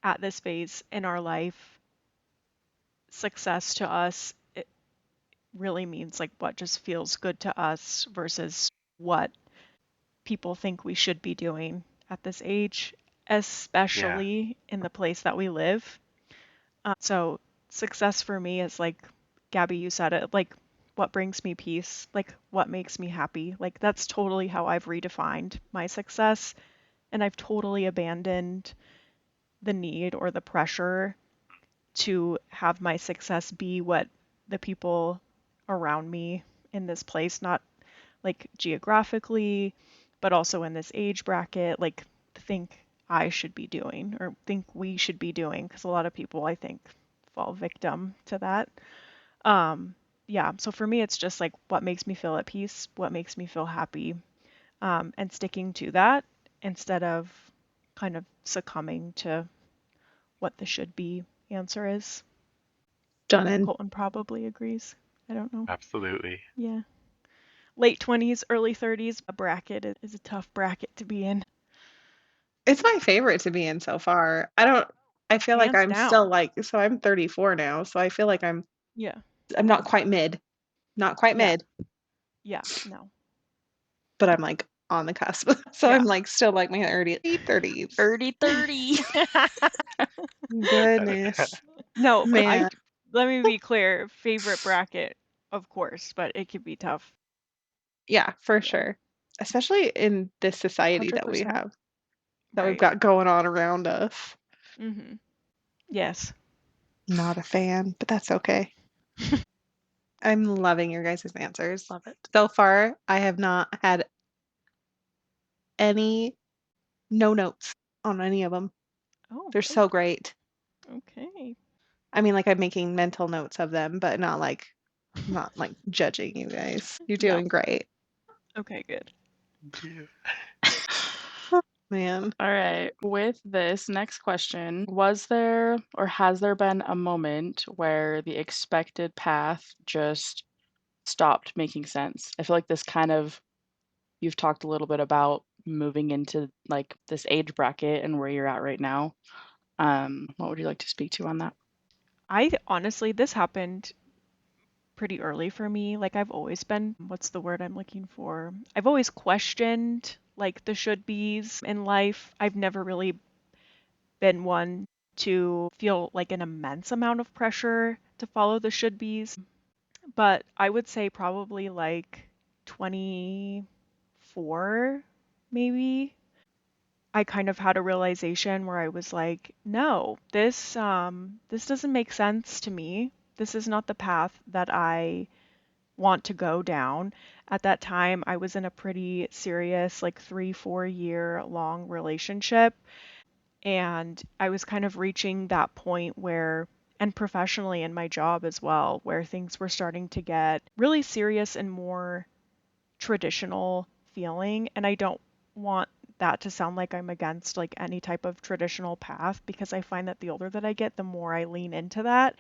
Speaker 4: at this phase in our life, success to us, it really means like what just feels good to us versus what people think we should be doing at this age,
Speaker 3: yeah,
Speaker 4: especially in the place that we live. So success for me is like, Gabby, you said it, like what brings me peace, like what makes me happy. Like that's totally how I've redefined my success. And I've totally abandoned the need or the pressure to have my success be what the people around me in this place, not like geographically, but also in this age bracket, like think I should be doing or think we should be doing, because a lot of people I think fall victim to that. Um, yeah, so for me, it's just like what makes me feel at peace, what makes me feel happy, and sticking to that instead of kind of succumbing to what the should be answer is.
Speaker 1: Done.
Speaker 4: Colton probably agrees. I don't know.
Speaker 3: Absolutely.
Speaker 4: Yeah. Late 20s, early 30s, a bracket is a tough bracket to be in.
Speaker 1: It's my favorite to be in so far. I feel like
Speaker 4: Hands
Speaker 1: I'm still
Speaker 4: down.
Speaker 1: like, so I'm 34 now, so I feel like
Speaker 4: Yeah.
Speaker 1: I'm not quite mid. Not quite
Speaker 4: Yeah.
Speaker 1: mid,
Speaker 4: Yeah. No.
Speaker 1: but I'm like on the cusp. So
Speaker 4: Yeah.
Speaker 1: I'm like still like my early 30s.
Speaker 2: Early 30.
Speaker 1: Goodness.
Speaker 4: No,
Speaker 1: Man.
Speaker 4: let me be clear. Favorite bracket, of course, but it could be tough.
Speaker 1: Yeah, for
Speaker 4: Yeah.
Speaker 1: sure. Especially in this society that we
Speaker 2: 100%.
Speaker 1: have, that we've
Speaker 4: Right.
Speaker 1: got going on around us.
Speaker 4: Mhm. Yes.
Speaker 1: Not a fan, but that's okay. I'm loving your guys' answers.
Speaker 2: Love it.
Speaker 1: So far, I have not had any no notes on any of them.
Speaker 4: Oh,
Speaker 1: They're
Speaker 4: good.
Speaker 1: so great.
Speaker 4: Okay.
Speaker 1: I mean, like I'm making mental notes of them, but not like judging you guys. You're
Speaker 4: No.
Speaker 1: doing great.
Speaker 4: Okay, good.
Speaker 3: Thank you.
Speaker 1: Man.
Speaker 2: All right. With this next question, was there or has there been a moment where the expected path just stopped making sense? I feel like this kind of, you've talked a little bit about moving into like this age bracket and where you're at right now. What would you like to speak to on that?
Speaker 4: I honestly, this happened pretty early for me. Like I've always been, what's the word I'm looking for? I've always questioned like the should be's in life. I've never really been one to feel like an immense amount of pressure to follow the should be's, but I would say probably like 24 maybe. I kind of had a realization where I was like, no, this doesn't make sense to me. This is not the path that I want to go down. At that time, I was in a pretty serious, like 3, 4 year long relationship. And I was kind of reaching that point where, and professionally in my job as well, where things were starting to get really serious and more traditional feeling. And I don't want that to sound like I'm against like any type of traditional path, because I find that the older that I get, the more I lean into that.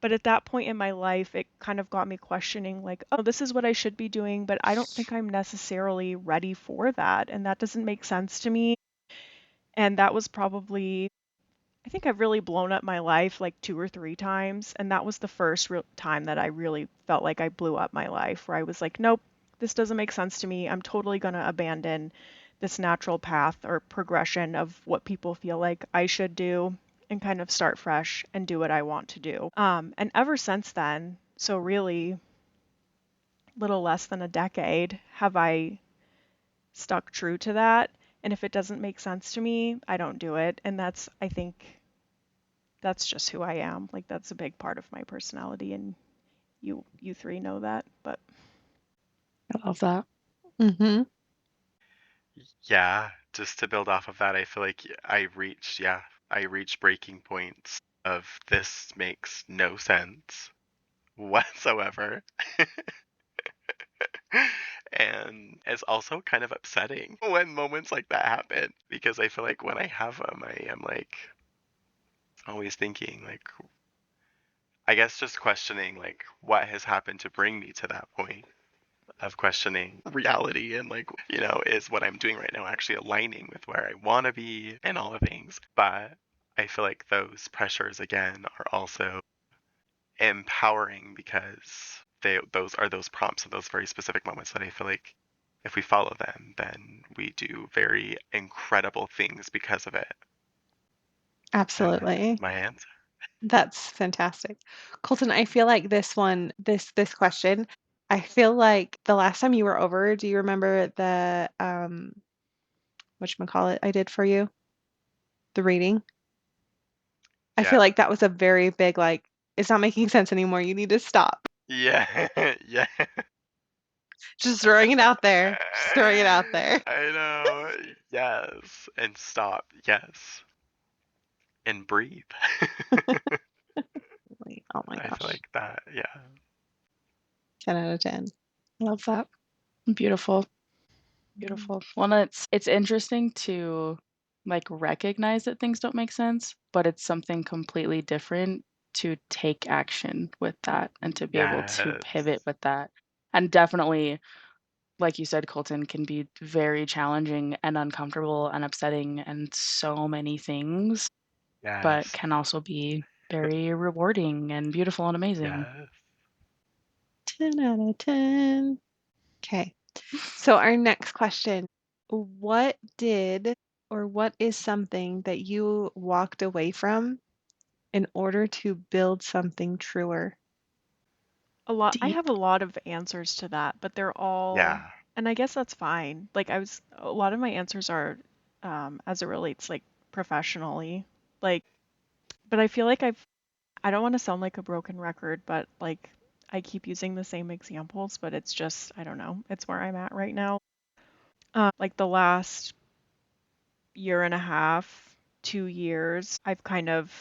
Speaker 4: But at that point in my life, it kind of got me questioning, like, oh, this is what I should be doing, but I don't think I'm necessarily ready for that. And that doesn't make sense to me. And that was probably, I think I've really blown up my life like 2 or 3 times. And that was the first real time that I really felt like I blew up my life, where I was like, nope, this doesn't make sense to me. I'm totally going to abandon this natural path or progression of what people feel like I should do and kind of start fresh and do what I want to do. And ever since then, so really little less than a decade, have I stuck true to that. And if it doesn't make sense to me, I don't do it. And that's, I think, that's just who I am. Like that's a big part of my personality, and you three know that. But
Speaker 2: I love that.
Speaker 1: Mm-hmm.
Speaker 3: Yeah, just to build off of that, I feel like I reached breaking points of this makes no sense whatsoever. And it's also kind of upsetting when moments like that happen, because I feel like when I have them, I am like always thinking like, I guess just questioning like what has happened to bring me to that point of questioning reality, and like, is what I'm doing right now actually aligning with where I want to be and all the things. But I feel like those pressures again are also empowering, because those are those prompts and those very specific moments that I feel like if we follow them, then we do very incredible things because of it. And that's
Speaker 1: Absolutely.
Speaker 3: my answer.
Speaker 1: That's fantastic. Colton, I feel like this question, I feel like the last time you were over, do you remember the whatchamacallit I did for you? The reading? I feel like that was a very big, like, it's not making sense anymore. You need to stop.
Speaker 3: Yeah. Yeah.
Speaker 1: Just throwing it out there. Just throwing it out there.
Speaker 3: I know. Yes. And stop. Yes. And breathe.
Speaker 1: Like, oh my
Speaker 3: I feel
Speaker 1: gosh.
Speaker 3: like that. Yeah.
Speaker 1: 10 out of 10. Love that.
Speaker 2: Beautiful. Beautiful. Well, and it's interesting to like recognize that things don't make sense, but it's something completely different to take action with that and to be able to
Speaker 3: Yes.
Speaker 2: pivot with that. And definitely, like you said, Colton, can be very challenging and uncomfortable and upsetting and so many things, but
Speaker 3: Yes.
Speaker 2: can also be very rewarding and beautiful and amazing.
Speaker 3: Yes.
Speaker 1: 10 out of 10. Okay. So our next question, what did or what is something that you walked away from in order to build something truer?
Speaker 4: I
Speaker 2: Deep.
Speaker 4: have a lot of answers to that, but they're all,
Speaker 3: Yeah.
Speaker 4: and I guess that's fine. Like a lot of my answers are, as it relates like professionally, like, but I feel like I don't want to sound like a broken record, but like I keep using the same examples, but it's just, I don't know, it's where I'm at right now. Like the last year and a half, 2 years, I've kind of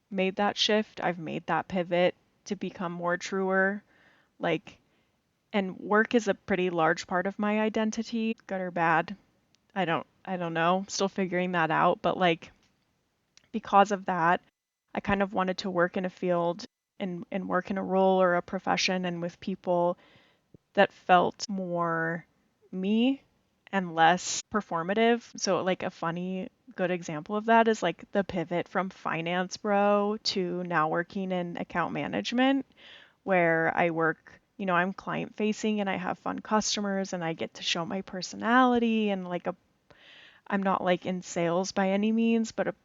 Speaker 4: made that shift. I've made that pivot to become more truer. Like, and work is a pretty large part of my identity, good or bad. I don't know. Still figuring that out, but like because of that, I kind of wanted to work in a field and work in a role or a profession and with people that felt more me and less performative. So like a funny good example of that is like the pivot from finance bro to now working in account management where I work, I'm client facing and I have fun customers and I get to show my personality and like I'm not like in sales by any means, but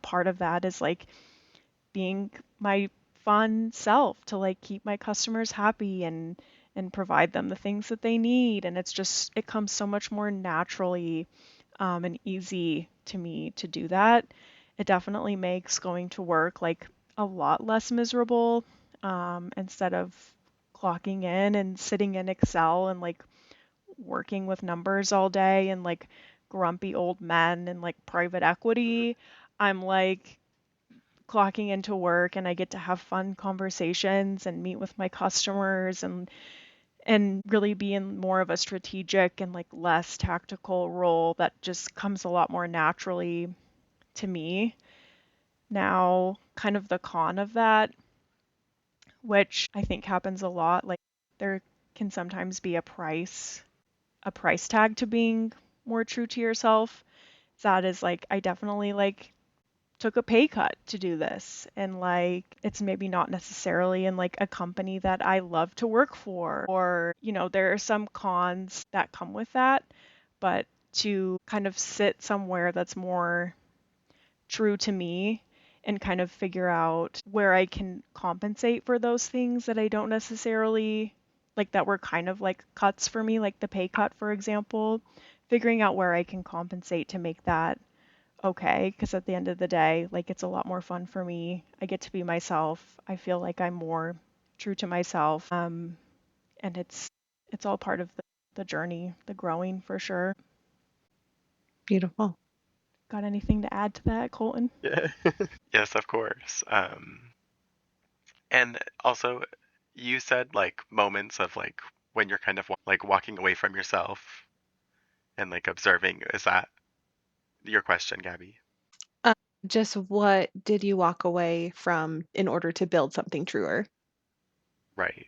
Speaker 4: part of that is like being my fun self to like keep my customers happy and provide them the things that they need. And it comes so much more naturally and easy to me to do that. It definitely makes going to work like a lot less miserable instead of clocking in and sitting in Excel and like working with numbers all day and like grumpy old men and like private equity. I'm like clocking into work and I get to have fun conversations and meet with my customers and really be in more of a strategic and like less tactical role that just comes a lot more naturally to me. Now, kind of the con of that, which I think happens a lot, like there can sometimes be a price tag to being more true to yourself. That is like I definitely like took a pay cut to do this and like it's maybe not necessarily in like a company that I love to work for or there are some cons that come with that, but to kind of sit somewhere that's more true to me and kind of figure out where I can compensate for those things that I don't necessarily like that were kind of like cuts for me, like the pay cut, for example, figuring out where I can compensate to make that okay. Because at the end of the day, like it's a lot more fun for me. I get to be myself. I feel like I'm more true to myself. And it's all part of the journey, the growing for sure.
Speaker 1: Beautiful.
Speaker 4: Got anything to add to that, Colton?
Speaker 3: Yeah. Yes, of course. And also, you said like moments of like when you're kind of like walking away from yourself and like observing. Is that your question, Gabby?
Speaker 1: Just what did you walk away from in order to build something truer?
Speaker 3: Right.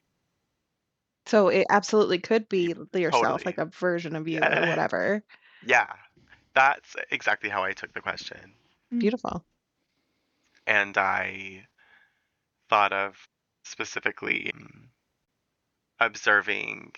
Speaker 1: So it absolutely could be yourself,
Speaker 3: Totally.
Speaker 1: like a version of you or
Speaker 3: Yeah.
Speaker 1: whatever.
Speaker 3: Yeah. That's exactly how I took the question.
Speaker 4: Mm.
Speaker 1: Beautiful.
Speaker 3: And I thought of specifically observing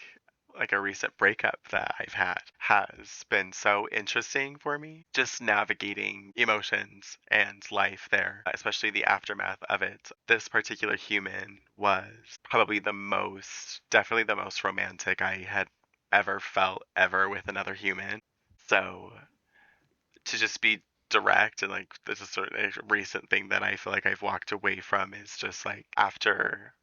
Speaker 3: like a recent breakup that I've had has been so interesting for me. Just navigating emotions and life there, especially the aftermath of it. This particular human was probably definitely the most romantic I had ever felt ever with another human. So to just be direct, and like this is sort of a recent thing that I feel like I've walked away from, is just like after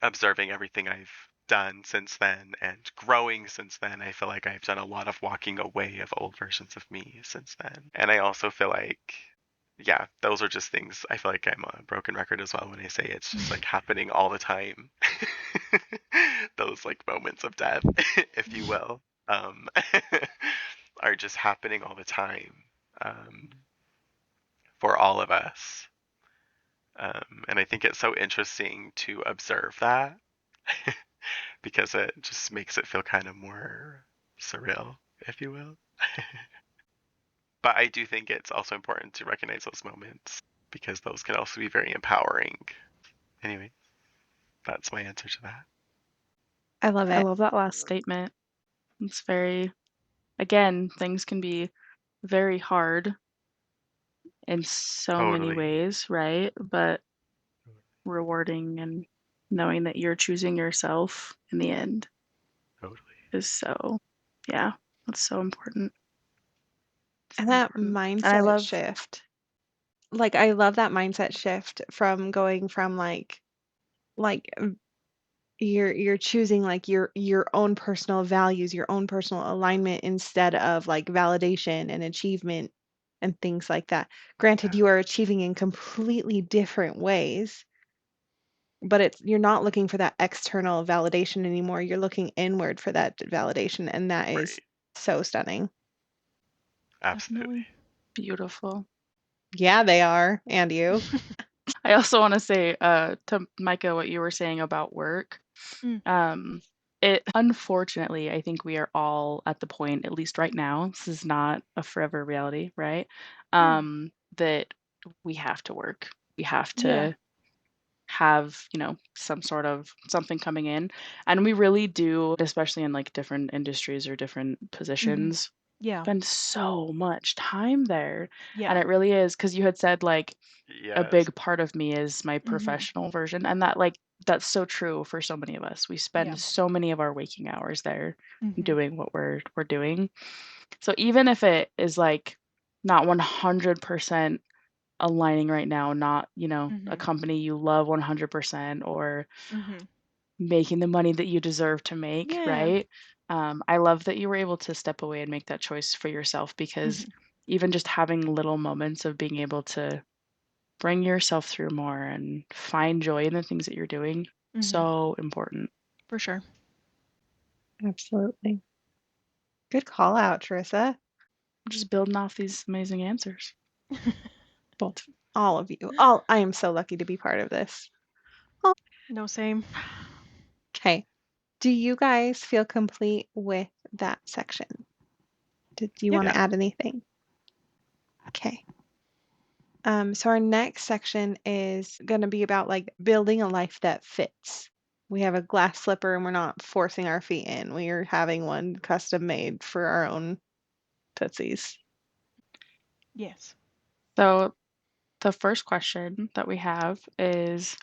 Speaker 3: observing everything I've done since then and growing since then, I feel like I've done a lot of walking away of old versions of me since then. And I also feel like, yeah, those are just things. I feel like I'm a broken record as well when I say it's just like happening all the time. Those like moments of death, if you will, are just happening all the time, for all of us. And I think it's so interesting to observe that because it just makes it feel kind of more surreal, if you will. But I do think it's also important to recognize those moments because those can also be very empowering. Anyway, that's my answer to that.
Speaker 1: I love
Speaker 2: I
Speaker 1: it.
Speaker 2: love that last statement. It's very, again, things can be very hard in so many
Speaker 3: Totally.
Speaker 2: ways, right? But rewarding, and knowing that you're choosing yourself in the end
Speaker 3: Totally.
Speaker 2: is so, yeah, that's so important. So
Speaker 1: And that
Speaker 2: important. And I
Speaker 1: mindset
Speaker 2: love,
Speaker 1: shift. Like I love that mindset shift from going from like you're choosing like your own personal values, your own personal alignment instead of like validation and achievement and things like that. Granted,
Speaker 3: Yeah.
Speaker 1: you are achieving in completely different ways, but you're not looking for that external validation anymore. You're looking inward for that validation, and that is
Speaker 3: Right.
Speaker 1: so stunning.
Speaker 3: Absolutely.
Speaker 4: Definitely.
Speaker 2: beautiful.
Speaker 1: Yeah, they are. And you.
Speaker 2: I also want to say to Micah what you were saying about work.
Speaker 4: Mm.
Speaker 2: It unfortunately, I think we are all at the point, at least right now, this is not a forever reality, right?
Speaker 4: Yeah.
Speaker 2: That we have to work. We have
Speaker 4: Yeah.
Speaker 2: to have, some sort of something coming in. And we really do, especially in like different industries or different
Speaker 4: Mhm.
Speaker 2: positions,
Speaker 4: Yeah.
Speaker 2: spend so much time there. And
Speaker 4: Yeah.
Speaker 2: it really is, because you had said like a
Speaker 3: Yes.
Speaker 2: big part of me is my
Speaker 4: Mhm.
Speaker 2: professional version. And that's so true for so many of us. We
Speaker 4: Yeah.
Speaker 2: spend so many of our waking hours there
Speaker 4: Mhm.
Speaker 2: doing what we're doing. So even if it is like not 100% aligning right now, not, a
Speaker 4: Mhm.
Speaker 2: company you love 100% or
Speaker 4: Mhm.
Speaker 2: making the money that you deserve to make,
Speaker 4: Yeah.
Speaker 2: right? I love that you were able to step away and make that choice for yourself, because
Speaker 4: Mhm.
Speaker 2: even just having little moments of being able to bring yourself through more and find joy in the things that you're doing,
Speaker 4: Mhm.
Speaker 2: so important.
Speaker 4: For sure.
Speaker 1: Absolutely. Good call out, Charissa.
Speaker 2: Just building off these amazing answers.
Speaker 1: Both, all of you. All I am so lucky to be part of this.
Speaker 4: No, same.
Speaker 1: Okay. Do you guys feel complete with that section? Did you
Speaker 4: Yeah.
Speaker 1: want to
Speaker 3: Yeah.
Speaker 1: add anything? Okay. So our next section is going to be about like building a life that fits. We have a glass slipper and we're not forcing our feet in. We are having one custom made for our own tootsies.
Speaker 4: Yes.
Speaker 2: So the first question that we have is,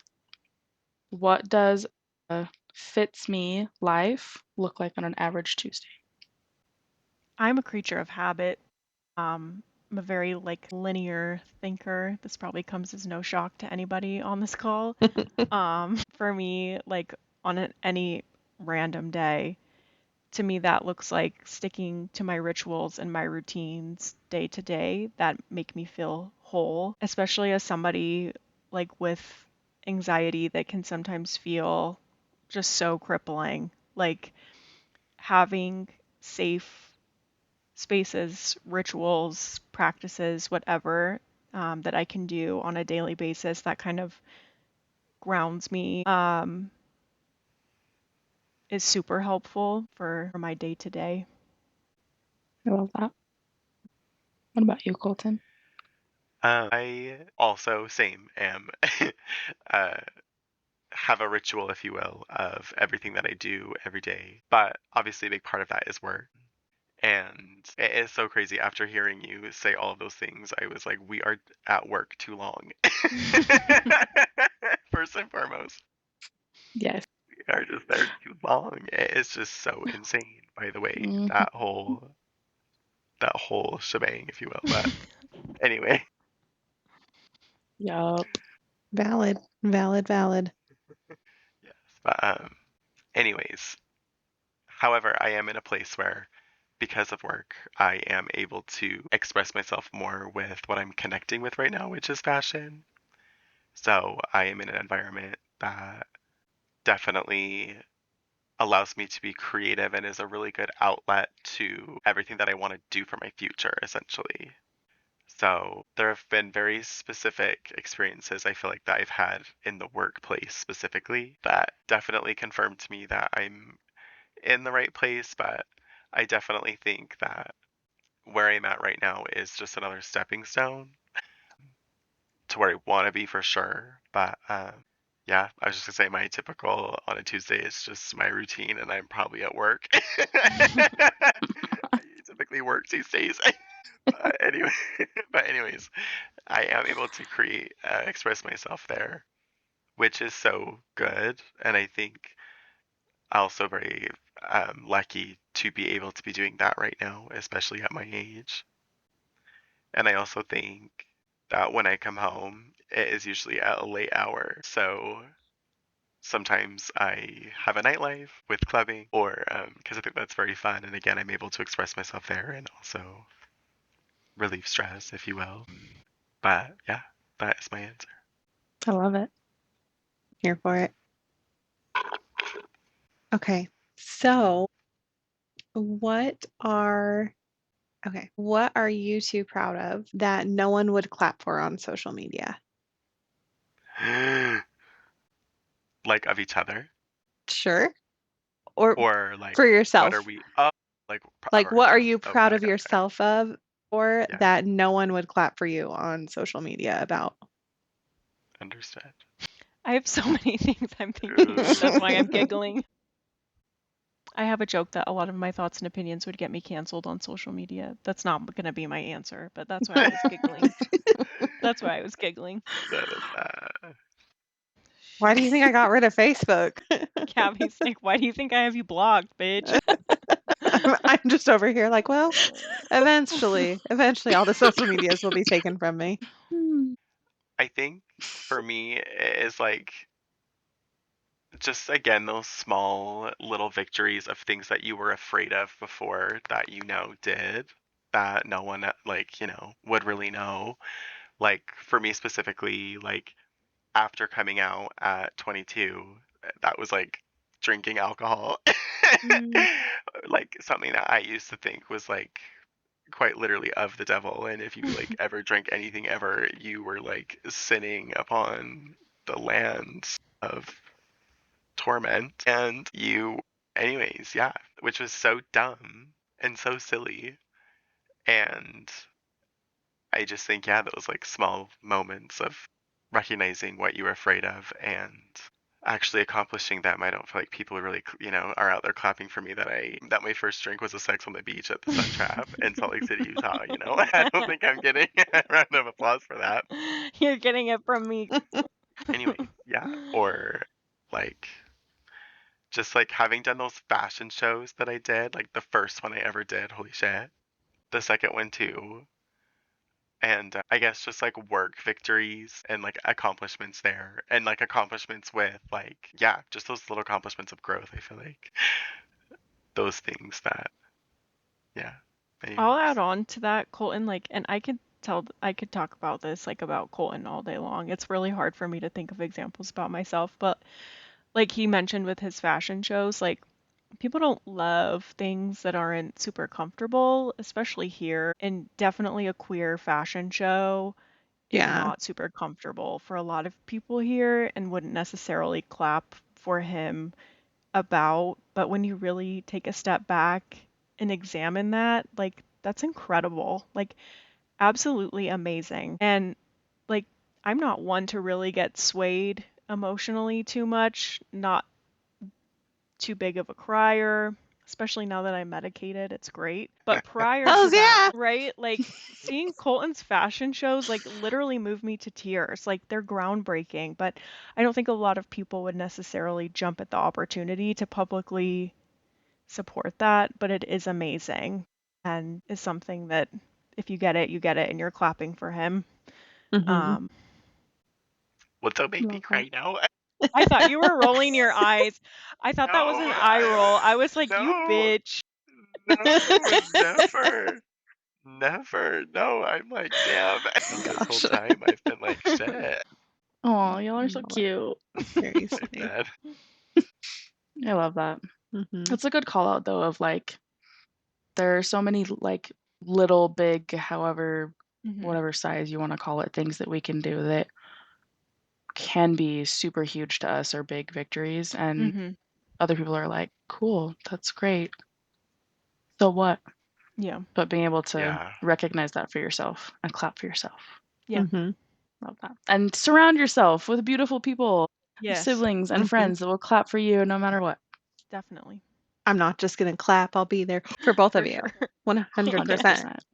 Speaker 2: what does a fits me life look like on an average Tuesday?
Speaker 4: I'm a creature of habit. I'm a very like linear thinker. This probably comes as no shock to anybody on this call. For me, like on any random day, to me that looks like sticking to my rituals and my routines day to day that make me feel whole, especially as somebody like with anxiety that can sometimes feel just so crippling. Like having safe spaces, rituals, practices, whatever that I can do on a daily basis that kind of grounds me is super helpful for my day to day.
Speaker 2: I love that. What about you, Colton?
Speaker 3: I also same am uh, have a ritual, if you will, of everything that I do every day. But obviously, a big part of that is work. And it is so crazy. After hearing you say all of those things, I was like, we are at work too long. First and foremost,
Speaker 2: Yes.
Speaker 3: we are just there too long. It is just so insane, by the way,
Speaker 2: Mhm.
Speaker 3: that whole shebang, if you will. But Anyway.
Speaker 2: Yup.
Speaker 1: Valid. Valid.
Speaker 3: Yes. But anyways, however, I am in a place where, because of work, I am able to express myself more with what I'm connecting with right now, which is fashion. So I am in an environment that definitely allows me to be creative and is a really good outlet to everything that I want to do for my future, essentially. So there have been very specific experiences I feel like that I've had in the workplace specifically that definitely confirmed to me that I'm in the right place, but I definitely think that where I'm at right now is just another stepping stone to where I want to be for sure. But yeah, I was just gonna say my typical on a Tuesday is just my routine, and I'm probably at work. I typically work Tuesdays. But anyway, but anyways, I am able to create, express myself there, which is so good, and I think also very lucky to be able to be doing that right now, especially at my age. And I also think that when I come home, it is usually at a late hour. So sometimes I have a nightlife with clubbing, or because I think that's very fun. And again, I'm able to express myself there and also relieve stress, if you will. But yeah, that is my answer.
Speaker 2: I love it.
Speaker 1: Here for it. Okay. So what are you two proud of that no one would clap for on social media?
Speaker 3: Like of each other,
Speaker 1: Sure. Or
Speaker 3: or like
Speaker 1: for
Speaker 3: what are
Speaker 1: yourself.
Speaker 3: we? Oh, like of
Speaker 1: Like what are
Speaker 3: ourselves.
Speaker 1: you
Speaker 3: Oh,
Speaker 1: proud
Speaker 3: got it,
Speaker 1: of
Speaker 3: got it, got it.
Speaker 1: yourself of or
Speaker 3: Yeah,
Speaker 1: that no one would clap for you on social media about?
Speaker 3: understood.
Speaker 4: I have so many things I'm thinking. That's why I'm giggling. I have a joke that a lot of my thoughts and opinions would get me canceled on social media. That's not going to be my answer, but that's why I was giggling. That's why I was giggling.
Speaker 3: That is
Speaker 1: Why do you think I got rid of Facebook?
Speaker 4: Gabby's like, why do you think I have you blocked, bitch?
Speaker 1: I'm just over here like, well, eventually all the social medias will be taken from me.
Speaker 3: I think for me it is like just again those small little victories of things that you were afraid of before that you now did that no one like would really know. Like for me specifically, like after coming out at 22, that was like drinking alcohol. Like something that I used to think was like quite literally of the devil, and if you like ever drank anything ever, you were like sinning upon the lands of torment. And you, anyways, yeah, which was so dumb and so silly. And I just think, yeah, those like small moments of recognizing what you were afraid of and actually accomplishing them. I don't feel like people really, are out there clapping for me that my first drink was a sex on the beach at the Sun Trap in Salt Lake City, Utah. I don't think I'm getting a round of applause for that.
Speaker 4: You're getting it from me.
Speaker 3: Anyway, yeah, or like just like having done those fashion shows that I did, like the first one I ever did, holy shit. The second one too. And I guess just like work victories and like accomplishments there and like accomplishments with like, yeah, just those little accomplishments of growth. I feel like those things that, yeah.
Speaker 4: I'll
Speaker 3: Anyways.
Speaker 4: add on to that, Colton, like, and I could talk about this, like, about Colton all day long. It's really hard for me to think of examples about myself, but like he mentioned with his fashion shows, like, people don't love things that aren't super comfortable, especially here. And definitely a queer fashion show is
Speaker 1: Yeah.
Speaker 4: not super comfortable for a lot of people here and wouldn't necessarily clap for him about. But when you really take a step back and examine that, like, that's incredible. Like, absolutely amazing. And like, I'm not one to really get swayed emotionally too much, not too big of a crier, especially now that I'm medicated. It's great. But prior to
Speaker 1: Hells
Speaker 4: that,
Speaker 1: yeah.
Speaker 4: right? Like seeing Colton's fashion shows like literally move me to tears. Like they're groundbreaking, but I don't think a lot of people would necessarily jump at the opportunity to publicly support that, but it is amazing and is something that if you get it, you get it, and you're clapping for him.
Speaker 1: Mhm.
Speaker 3: Well, don't make me
Speaker 2: Love
Speaker 3: cry now.
Speaker 4: I thought you were rolling your eyes. I thought that was
Speaker 3: No,
Speaker 4: an eye roll. I was like, you
Speaker 3: no,
Speaker 4: bitch.
Speaker 3: no, never. Never. No, I'm like, damn. This whole
Speaker 1: Gosh.
Speaker 3: time I've been like, shit.
Speaker 2: Oh, y'all are so
Speaker 1: No,
Speaker 2: cute.
Speaker 1: very
Speaker 3: I'm
Speaker 1: sweet.
Speaker 3: dead.
Speaker 2: I love that.
Speaker 1: Mhm.
Speaker 2: It's a good call out though of like there are so many like little, big, however,
Speaker 4: Mhm.
Speaker 2: whatever size you want to call it, things that we can do that can be super huge to us or big victories. And
Speaker 4: Mhm.
Speaker 2: other people are like, cool, that's great. So what?
Speaker 4: Yeah.
Speaker 2: But being able to
Speaker 3: Yeah.
Speaker 2: recognize that for yourself and clap for yourself.
Speaker 4: Yeah.
Speaker 1: Mhm.
Speaker 2: Love that. And surround yourself with beautiful people,
Speaker 4: Yes.
Speaker 2: siblings, and
Speaker 1: Mhm.
Speaker 2: friends that will clap for you no matter what.
Speaker 4: Definitely.
Speaker 1: I'm not just gonna clap. I'll be there for both of
Speaker 4: For
Speaker 1: you.
Speaker 4: sure.
Speaker 1: 100%.
Speaker 2: 100%.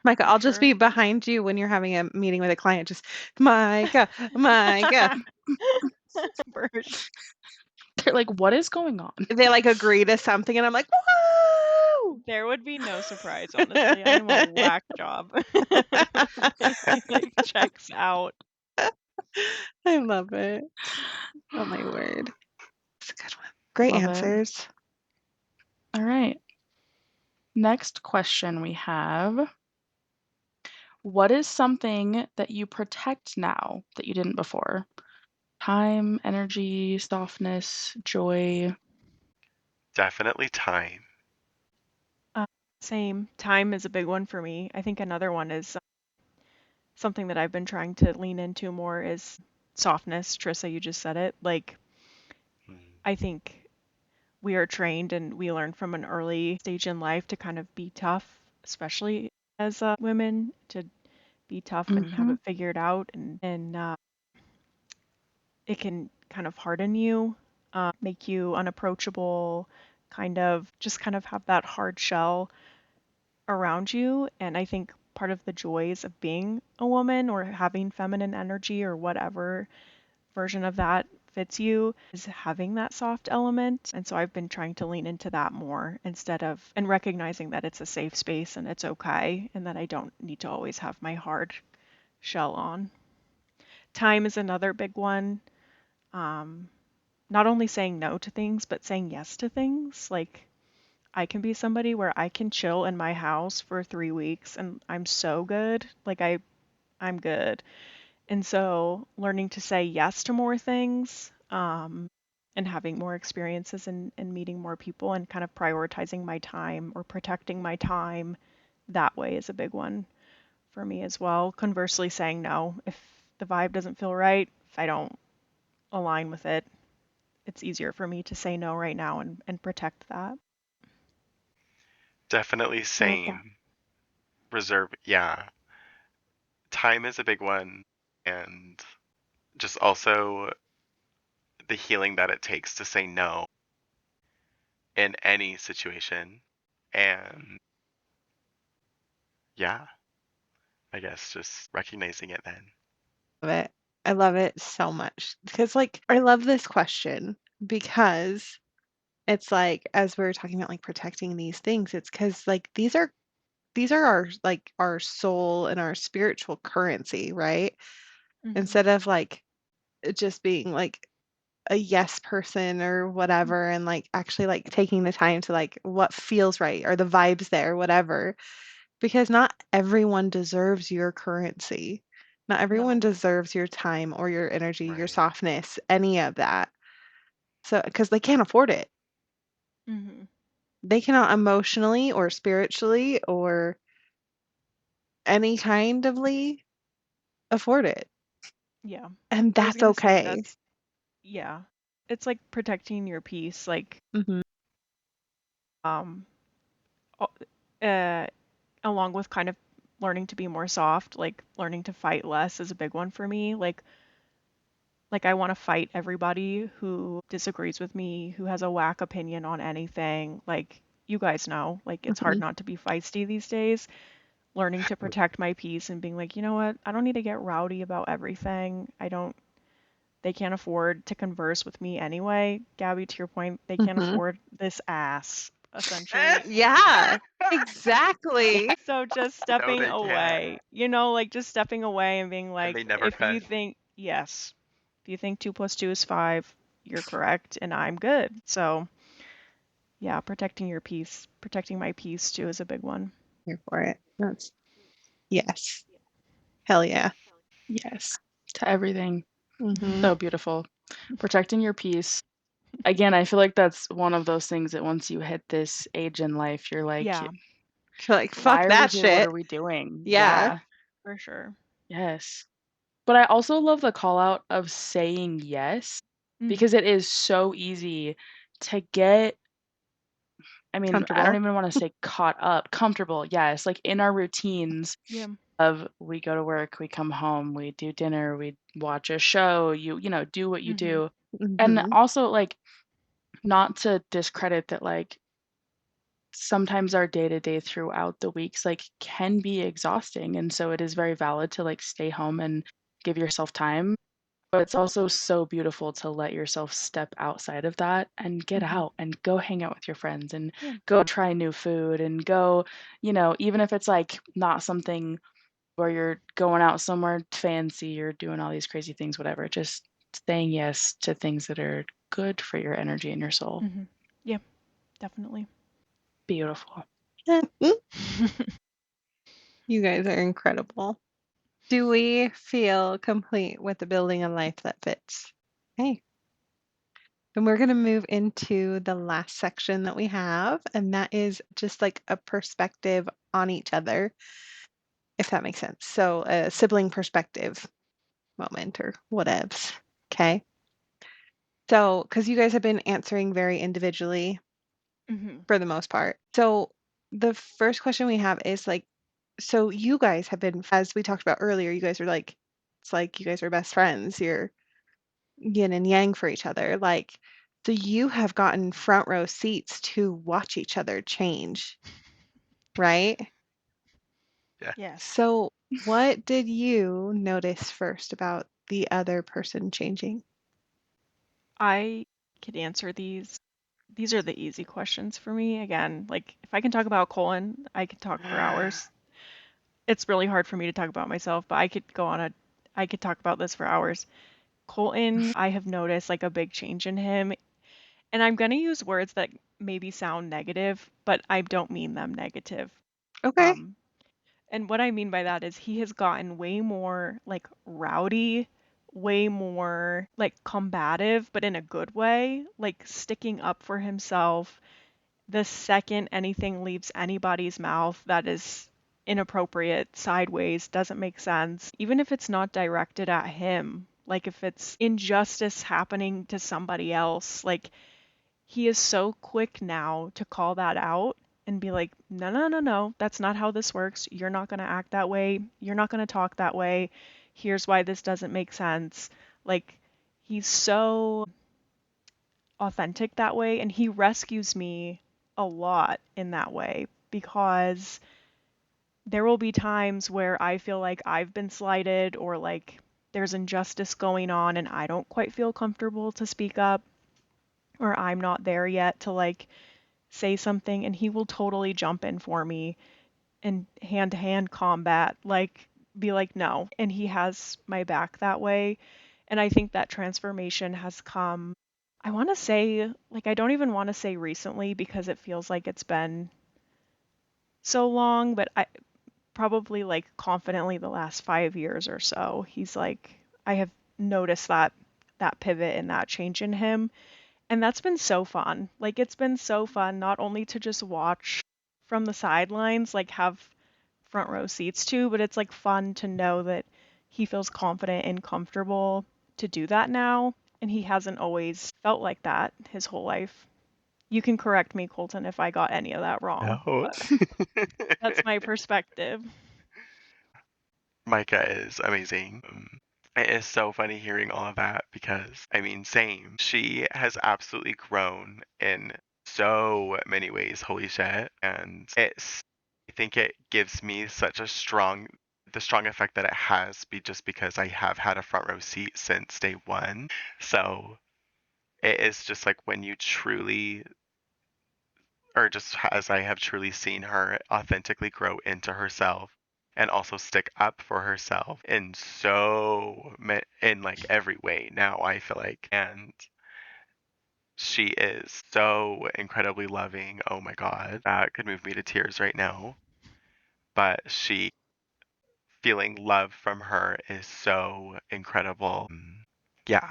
Speaker 1: Micah,
Speaker 4: For
Speaker 1: I'll just
Speaker 4: sure.
Speaker 1: be behind you when you're having a meeting with a client. Just Micah, Micah.
Speaker 4: Bird.
Speaker 2: They're like, what is going on?
Speaker 1: They like agree to something, and I'm like, woo!
Speaker 4: There would be no surprise, honestly. I am a whack job. It checks out.
Speaker 1: I love it. Oh my word. It's a good one. Great
Speaker 2: Love it.
Speaker 1: answers.
Speaker 2: All right. Next question we have. What is something that you protect now that you didn't before? Time, energy, softness, joy.
Speaker 3: Definitely time.
Speaker 4: Same. Time is a big one for me. I think another one is something that I've been trying to lean into more is softness. Trissa, you just said it. Like,
Speaker 3: Mm.
Speaker 4: I think we are trained and we learn from an early stage in life to kind of be tough, especially as women, to be tough and have
Speaker 2: Mm-hmm.
Speaker 4: it figured out. And it can kind of harden you, make you unapproachable, kind of have that hard shell around you. And I think part of the joys of being a woman or having feminine energy or whatever version of that fits you is having that soft element. And so I've been trying to lean into that more instead of, and recognizing that it's a safe space and it's okay, and that I don't need to always have my hard shell on. Time is another big one. Um, Not only saying no to things, but saying yes to things. Like, I can be somebody where I can chill in my house for 3 weeks and I'm so good. Like, I'm good. And so learning to say yes to more things, and having more experiences and meeting more people and kind of prioritizing my time or protecting my time that way is a big one for me as well. Conversely, saying no if the vibe doesn't feel right, if I don't align with it, it's easier for me to say no right now and protect that.
Speaker 3: Definitely
Speaker 2: Love that.
Speaker 3: same. Reserve. Yeah. Time is a big one. And just also the healing that it takes to say no in any situation. And yeah, I guess just recognizing it then.
Speaker 1: Love it. I love it so much because, like, I love this question because it's like, as we are talking about like protecting these things, it's because like these are our like our soul and our spiritual currency, right?
Speaker 4: Mm-hmm.
Speaker 1: Instead of like just being like a yes person or whatever and like actually like taking the time to like what feels right or the vibes there, whatever. Because not everyone deserves your currency. Not everyone
Speaker 4: No.
Speaker 1: deserves your time or your energy, your
Speaker 3: Right.
Speaker 1: softness, any of that. So, because they can't afford it.
Speaker 4: Mm-hmm.
Speaker 1: They cannot emotionally or spiritually or any kind ofly afford it.
Speaker 4: Yeah.
Speaker 1: And
Speaker 4: I was
Speaker 1: that's
Speaker 4: gonna say
Speaker 1: okay.
Speaker 4: that's, yeah. It's like protecting your peace, like,
Speaker 1: Hmm.
Speaker 4: um uh along with kind of learning to be more soft, like learning to fight less is a big one for me. Like I want to fight everybody who disagrees with me, who has a whack opinion on anything. Like, you guys know, like, it's hard
Speaker 1: Hmm.
Speaker 4: not to be feisty these days. Learning to protect my peace and being like, you know what? I don't need to get rowdy about everything. I don't They can't afford to converse with me anyway. Gabby, to your point, they can't
Speaker 1: Hmm.
Speaker 4: afford this ass essentially.
Speaker 1: Yeah, exactly.
Speaker 4: So just
Speaker 3: No,
Speaker 4: stepping
Speaker 3: they can't.
Speaker 4: away, like just stepping away and being
Speaker 3: And
Speaker 4: like,
Speaker 3: they never
Speaker 4: if you
Speaker 3: could.
Speaker 4: think, yes, if you think 2 plus 2 is 5, you're correct, and I'm good. So yeah, protecting your peace, protecting my peace too is a big one.
Speaker 1: Here for it. That's yes. Hell yeah.
Speaker 2: Yes, to everything.
Speaker 1: Mm-hmm.
Speaker 2: So beautiful. Protecting your peace. Again, I feel like that's one of those things that once you hit this age in life, you're like,
Speaker 4: Yeah,
Speaker 1: Like, fuck
Speaker 2: why are we
Speaker 1: that
Speaker 2: here? What
Speaker 1: shit.
Speaker 2: are we doing?
Speaker 1: Yeah.
Speaker 2: Yeah,
Speaker 4: for sure.
Speaker 2: yes. But I also love the call out of saying yes because
Speaker 4: Mhm.
Speaker 2: it is so easy to get, I mean, I don't
Speaker 1: Comfortable.
Speaker 2: even want to say caught up, comfortable. Yes, like in our routines
Speaker 4: Yeah.
Speaker 2: of we go to work, we come home, we do dinner, we watch a show, you know, do what you
Speaker 4: Mhm.
Speaker 2: do. And
Speaker 1: Mm-hmm.
Speaker 2: also like not to discredit that like sometimes our day to day throughout the weeks like can be exhausting and so it is very valid to like stay home and give yourself time, but it's also so beautiful to let yourself step outside of that and get
Speaker 4: Mhm.
Speaker 2: out and go hang out with your friends and
Speaker 4: Yeah.
Speaker 2: go try new food and go, even if it's like not something where you're going out somewhere fancy, you're doing all these crazy things, whatever, just saying yes to things that are good for your energy and your soul.
Speaker 4: Mhm. Yeah, definitely.
Speaker 2: Beautiful.
Speaker 1: You guys are incredible. Do we feel complete with the building a life that fits? Okay. And we're going to move into the last section that we have, and that is just like a perspective on each other, if that makes sense. So, a sibling perspective moment or whatevs. Okay. So, because you guys have been answering very individually
Speaker 4: Mhm.
Speaker 1: for the most part. So, the first question we have is like, so you guys have been, as we talked about earlier, you guys are like, it's like you guys are best friends. You're yin and yang for each other. Like, so you have gotten front row seats to watch each other change, right?
Speaker 3: Yeah.
Speaker 4: Yes.
Speaker 1: So, what did you notice first about the other person changing?
Speaker 4: I could answer these. These are the easy questions for me. Again, like if I can talk about Colin, I could talk for hours. It's really hard for me to talk about myself, but I could talk about this for hours. Colton, I have noticed like a big change in him, and I'm going to use words that maybe sound negative, but I don't mean them negative.
Speaker 1: Okay.
Speaker 4: Um, and what I mean by that is he has gotten way more like rowdy, way more like combative, but in a good way, like sticking up for himself. The second anything leaves anybody's mouth that is inappropriate, sideways, doesn't make sense, even if it's not directed at him, like if it's injustice happening to somebody else, like he is so quick now to call that out and be like, no, no, no, no, that's not how this works. You're not going to act that way. You're not going to talk that way. Here's why this doesn't make sense. Like, he's so authentic that way, and he rescues me a lot in that way because there will be times where I feel like I've been slighted or like there's injustice going on and I don't quite feel comfortable to speak up or I'm not there yet to like say something, and he will totally jump in for me and hand to hand combat, like be like, no. And he has my back that way. And I think that transformation has come, I want to say, like, I don't even want to say recently because it feels like it's been so long, but I probably like confidently the last 5 years or so. He's like, I have noticed that pivot and that change in him. And that's been so fun. Like, it's been so fun not only to just watch from the sidelines, like have front row seats too, but it's like fun to know that he feels confident and comfortable to do that now. And he hasn't always felt like that his whole life. You can correct me, Colton, if I got any of that wrong,
Speaker 3: No.
Speaker 4: but that's my perspective.
Speaker 3: Micah is amazing. It is so funny hearing all of that because, I mean, same. She has absolutely grown in so many ways. Holy shit. And I think it gives me such a the strong effect that it has just because I have had a front row seat since day one. So it is just like when you truly or just as I have truly seen her authentically grow into herself and also stick up for herself in in like every way now, I feel like. And she is so incredibly loving. Oh my God, that could move me to tears right now. But she feeling love from her is so incredible. Yeah.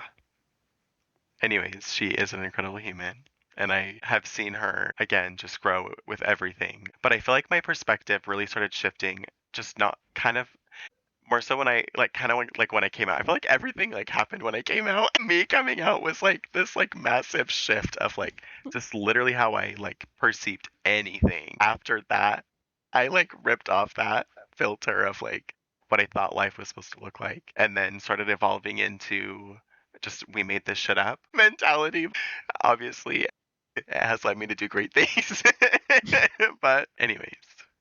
Speaker 3: Anyways, she is an incredible human. And I have seen her again just grow with everything. But I feel like my perspective really started shifting, just not kind of more so when I like kind of like when I came out. I feel like everything like happened when I came out. Me coming out was like this like massive shift of like just literally how I like perceived anything. After that, I like ripped off that filter of like what I thought life was supposed to look like and then started evolving into just we made this shit up mentality. Obviously, it has led me to do great things. But anyways,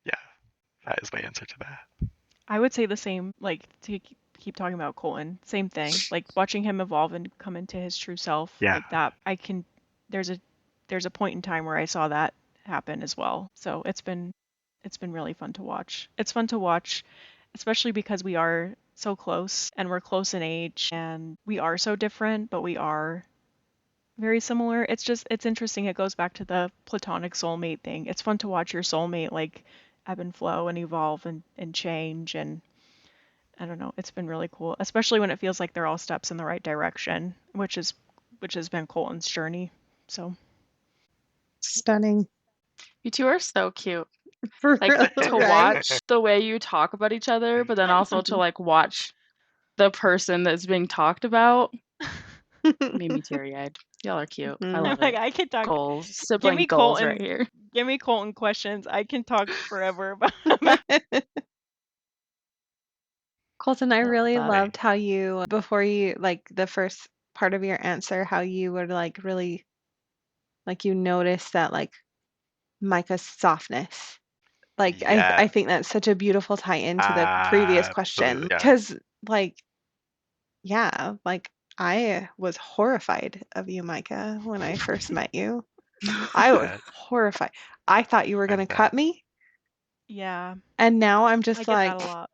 Speaker 3: yeah, that is my answer to that.
Speaker 4: I would say the same, like to keep talking about Colton, same thing. Like watching him evolve and come into his true self,
Speaker 3: Yeah.
Speaker 4: like that. There's a there's a point in time where I saw that happen as well. So it's been really fun to watch. It's fun to watch, especially because we are so close and we're close in age and we are so different, but we are very similar. It's interesting. It goes back to the platonic soulmate thing. It's fun to watch your soulmate like ebb and flow and evolve and change, and I don't know, it's been really cool, especially when it feels like they're all steps in the right direction, which has been Colton's journey. So
Speaker 1: Stunning.
Speaker 2: You two are so cute.
Speaker 1: For
Speaker 2: Like
Speaker 1: real,
Speaker 2: to
Speaker 1: right?
Speaker 2: watch the way you talk about each other, but then also to like watch the person that's being talked about made me teary-eyed. Y'all are cute. I
Speaker 1: Mhm.
Speaker 4: I'm
Speaker 2: love
Speaker 4: like,
Speaker 2: it.
Speaker 4: I can talk.
Speaker 2: Goals,
Speaker 4: Give
Speaker 2: sibling
Speaker 4: me
Speaker 2: goals right
Speaker 4: Colton.
Speaker 2: here.
Speaker 4: Give me Colton questions. I can talk forever about him.
Speaker 1: Colton, I
Speaker 2: I love
Speaker 1: really
Speaker 2: that.
Speaker 1: loved how you, before you, like the first part of your answer, how you were like really, like you noticed that like Micah's softness. Like I
Speaker 3: Yeah,
Speaker 1: think that's such a beautiful tie into the previous question
Speaker 3: absolutely. Yeah.
Speaker 1: because like yeah, like I was horrified of you, Micah, when I first met you. I was
Speaker 3: That
Speaker 1: horrified. I thought you were
Speaker 3: I'm
Speaker 1: gonna
Speaker 3: that.
Speaker 1: cut me,
Speaker 4: Yeah,
Speaker 1: and now I'm
Speaker 4: I
Speaker 1: just
Speaker 4: get that
Speaker 1: like,
Speaker 4: a lot.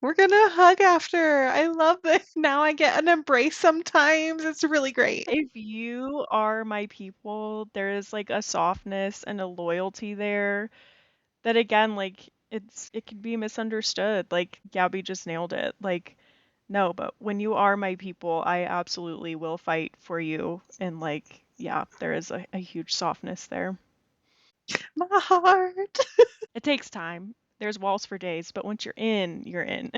Speaker 1: we're gonna hug after. I love this. Now I get an embrace sometimes. It's really great.
Speaker 4: If you are my people, there is like a softness and a loyalty there that again, like it could be misunderstood. Like Gabby just nailed it. Like no, but when you are my people, I absolutely will fight for you. And like, yeah, there is a huge softness there.
Speaker 1: My heart.
Speaker 4: It takes time. There's walls for days, but once you're in, you're in.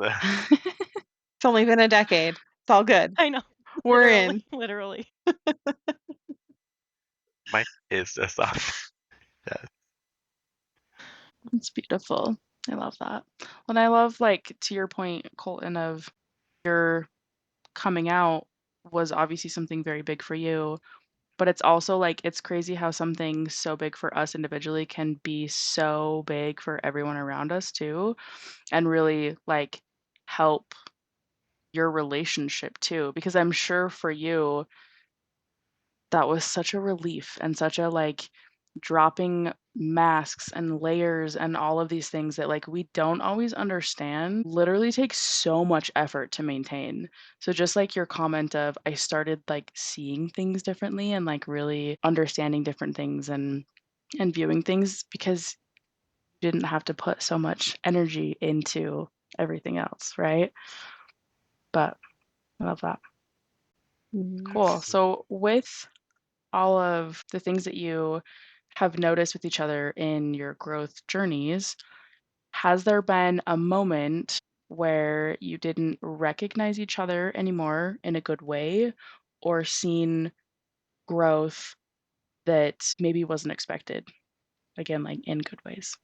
Speaker 1: Yeah. It's only been a decade. It's all good.
Speaker 4: I know.
Speaker 1: We're
Speaker 4: Literally,
Speaker 1: in.
Speaker 4: literally.
Speaker 3: Mike is just soft. Yes.
Speaker 2: It's beautiful. I love that. And I love, like, to your point, Colton, of your coming out was obviously something very big for you, but it's also like it's crazy how something so big for us individually can be so big for everyone around us too, and really like help your relationship too. Because I'm sure for you, that was such a relief and such a like dropping masks and layers and all of these things that like we don't always understand literally takes so much effort to maintain. So just like your comment of I started like seeing things differently and like really understanding different things and viewing things because you didn't have to put so much energy into everything else, right? But I love that.
Speaker 1: Mhm.
Speaker 2: Cool. So with all of the things that you have noticed with each other in your growth journeys, has there been a moment where you didn't recognize each other anymore in a good way or seen growth that maybe wasn't expected? Again, like in good ways.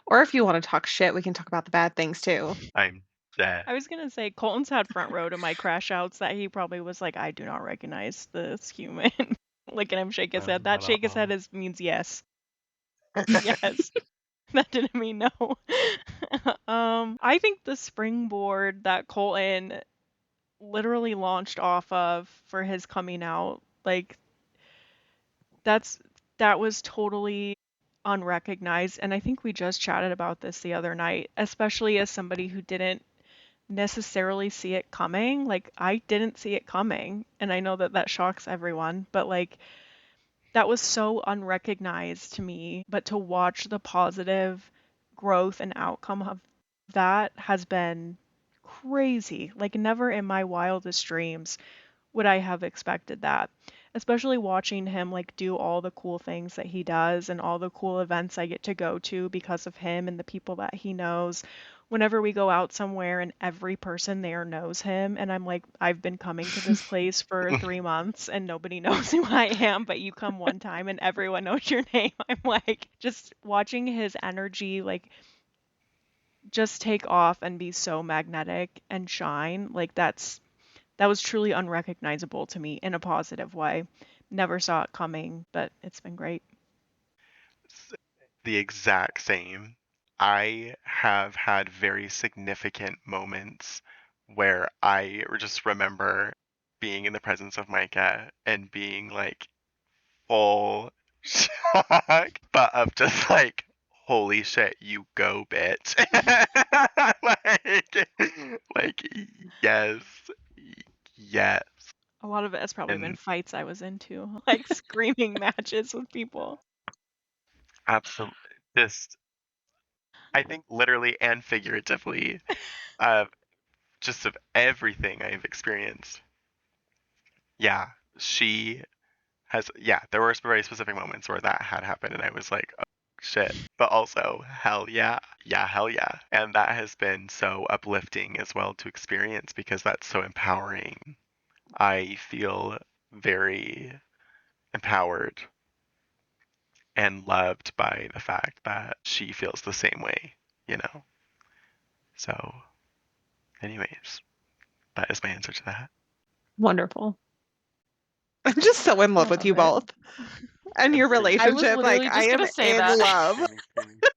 Speaker 1: Or if you want to talk shit, we can talk about the bad things too.
Speaker 3: I'm dead.
Speaker 4: I was gonna say Colton's had front row to my crash outs that he probably was like, I do not recognize this human. Look at him shake his
Speaker 3: No,
Speaker 4: head. That
Speaker 3: not at
Speaker 4: shake his head
Speaker 3: all.
Speaker 4: means yes. Yes. That didn't mean no. I think the springboard that Colton literally launched off of for his coming out, like That was totally unrecognized, and I think we just chatted about this the other night, especially as somebody who didn't necessarily see it coming. Like, I didn't see it coming, and I know that that shocks everyone, but like, that was so unrecognized to me. But to watch the positive growth and outcome of that has been crazy. Like, never in my wildest dreams would I have expected that. Especially watching him like do all the cool things that he does and all the cool events I get to go to because of him and the people that he knows. Whenever we go out somewhere and every person there knows him, and I'm like, I've been coming to this place for 3 months and nobody knows who I am, but you come one time and everyone knows your name. I'm like, just watching his energy like just take off and be so magnetic and shine, like that was truly unrecognizable to me in a positive way. Never saw it coming, but it's been great.
Speaker 3: The exact same. I have had very significant moments where I just remember being in the presence of Micah and being like full shock, but of just like, holy shit, you go, bitch. like, yes, yes.
Speaker 4: A lot of it has probably been
Speaker 3: And
Speaker 4: fights I was into, like screaming matches with people.
Speaker 3: absolutely, just, I think literally and figuratively, of just of everything I've experienced. Yeah, she yeah, there were very specific moments where that had happened, and I was like, oh, shit. But also, hell yeah, yeah, hell yeah. And that has been so uplifting as well to experience because that's so empowering. I feel very empowered and loved by the fact that she feels the same way, you know? So, anyways, that is my answer to that.
Speaker 1: Wonderful. I'm just so in love
Speaker 2: I
Speaker 1: with
Speaker 2: love
Speaker 1: you
Speaker 2: it.
Speaker 1: both and your
Speaker 2: I was
Speaker 1: relationship. Like,
Speaker 2: literally
Speaker 1: I
Speaker 2: just
Speaker 1: am
Speaker 2: gonna say
Speaker 1: in
Speaker 2: that.
Speaker 1: love.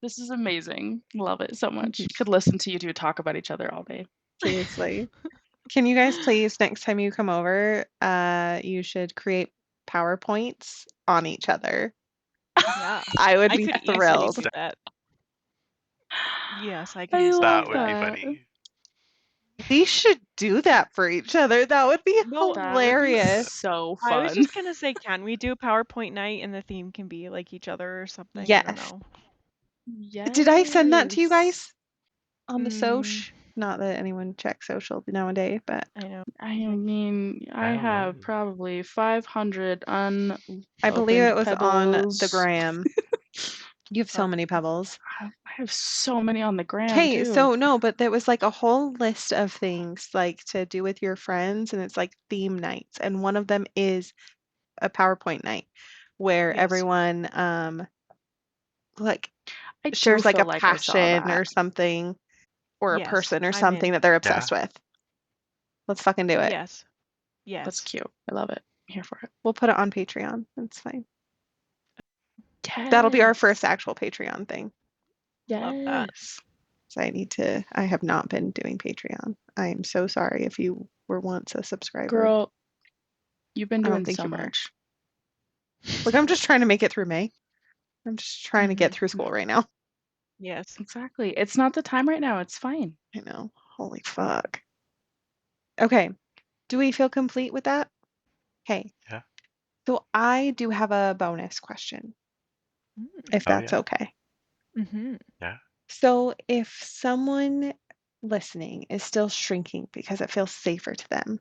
Speaker 2: This is amazing. Love it so much. Could listen to you two talk about each other all day.
Speaker 1: Seriously. Can you guys please, next time you come over, you should create PowerPoints on each other.
Speaker 4: Yeah,
Speaker 1: I would
Speaker 4: I
Speaker 1: be
Speaker 4: could easily
Speaker 1: thrilled.
Speaker 4: do that. Yes, I could
Speaker 2: I
Speaker 4: easily
Speaker 2: love
Speaker 3: That
Speaker 4: do
Speaker 3: would
Speaker 4: that.
Speaker 3: be
Speaker 2: that.
Speaker 3: funny.
Speaker 1: We should do that for each other. That would be
Speaker 4: No,
Speaker 2: That would be
Speaker 1: hilarious.
Speaker 2: so
Speaker 4: I was
Speaker 2: fun.
Speaker 4: just gonna say, can we do PowerPoint night and the theme can be like each other or something? I don't
Speaker 1: Yes.
Speaker 4: know.
Speaker 1: Did I send that to you
Speaker 2: Yes.
Speaker 1: guys on the
Speaker 4: Mm,
Speaker 1: soch? Not that anyone checks social nowadays, but
Speaker 4: I know.
Speaker 2: I mean, I
Speaker 3: I don't know.
Speaker 2: have probably 500
Speaker 1: I believe
Speaker 2: unopened
Speaker 1: it was on the
Speaker 2: pebbles.
Speaker 1: gram. You have so
Speaker 4: But
Speaker 1: many pebbles.
Speaker 2: I have so many on the gram
Speaker 1: Okay,
Speaker 2: too.
Speaker 1: so no, but there was like a whole list of things like to do with your friends, and it's like theme nights, and one of them is a PowerPoint night where
Speaker 4: yes,
Speaker 1: everyone like
Speaker 2: I do
Speaker 1: shares like
Speaker 2: feel
Speaker 1: a
Speaker 2: like I saw
Speaker 1: passion
Speaker 2: that.
Speaker 1: or something or a
Speaker 4: yes,
Speaker 1: person or
Speaker 4: I'm
Speaker 1: something
Speaker 4: in.
Speaker 1: that they're
Speaker 3: Yeah.
Speaker 1: obsessed with. Let's fucking do it.
Speaker 4: Yes,
Speaker 2: That's
Speaker 4: yes.
Speaker 2: cute. I love it. I'm here for it.
Speaker 1: We'll put it on Patreon. That's fine. That'll be our first
Speaker 2: Yes.
Speaker 1: actual Patreon thing.
Speaker 4: Love that.
Speaker 2: Yes.
Speaker 1: So I have not been doing Patreon. I am so sorry if you were once a subscriber.
Speaker 2: Girl, you've been
Speaker 1: I don't
Speaker 2: doing
Speaker 1: think
Speaker 2: so
Speaker 1: you were.
Speaker 2: much.
Speaker 1: Look, I'm just trying to make it through May. I'm just trying to get through school right now.
Speaker 4: Yes.
Speaker 2: Exactly. It's not the time right now. It's fine.
Speaker 1: I know. Holy fuck. Okay. Do we feel complete with that? Okay.
Speaker 3: Yeah.
Speaker 1: So I do have a bonus question, if
Speaker 3: Oh,
Speaker 1: that's
Speaker 3: yeah.
Speaker 1: okay.
Speaker 4: Mm-hmm.
Speaker 3: Yeah.
Speaker 1: So if someone listening is still shrinking because it feels safer to them,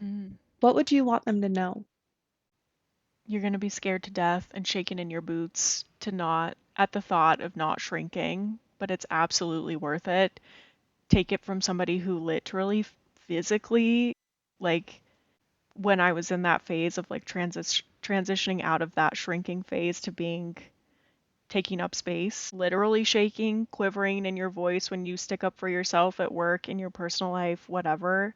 Speaker 4: Mm.
Speaker 1: what would you want them to know?
Speaker 4: You're gonna be scared to death and shaking in your boots to not at the thought of not shrinking, but it's absolutely worth it. Take it from somebody who literally physically, like when I was in that phase of like transitioning out of that shrinking phase to being taking up space, literally shaking, quivering in your voice when you stick up for yourself at work, in your personal life, whatever.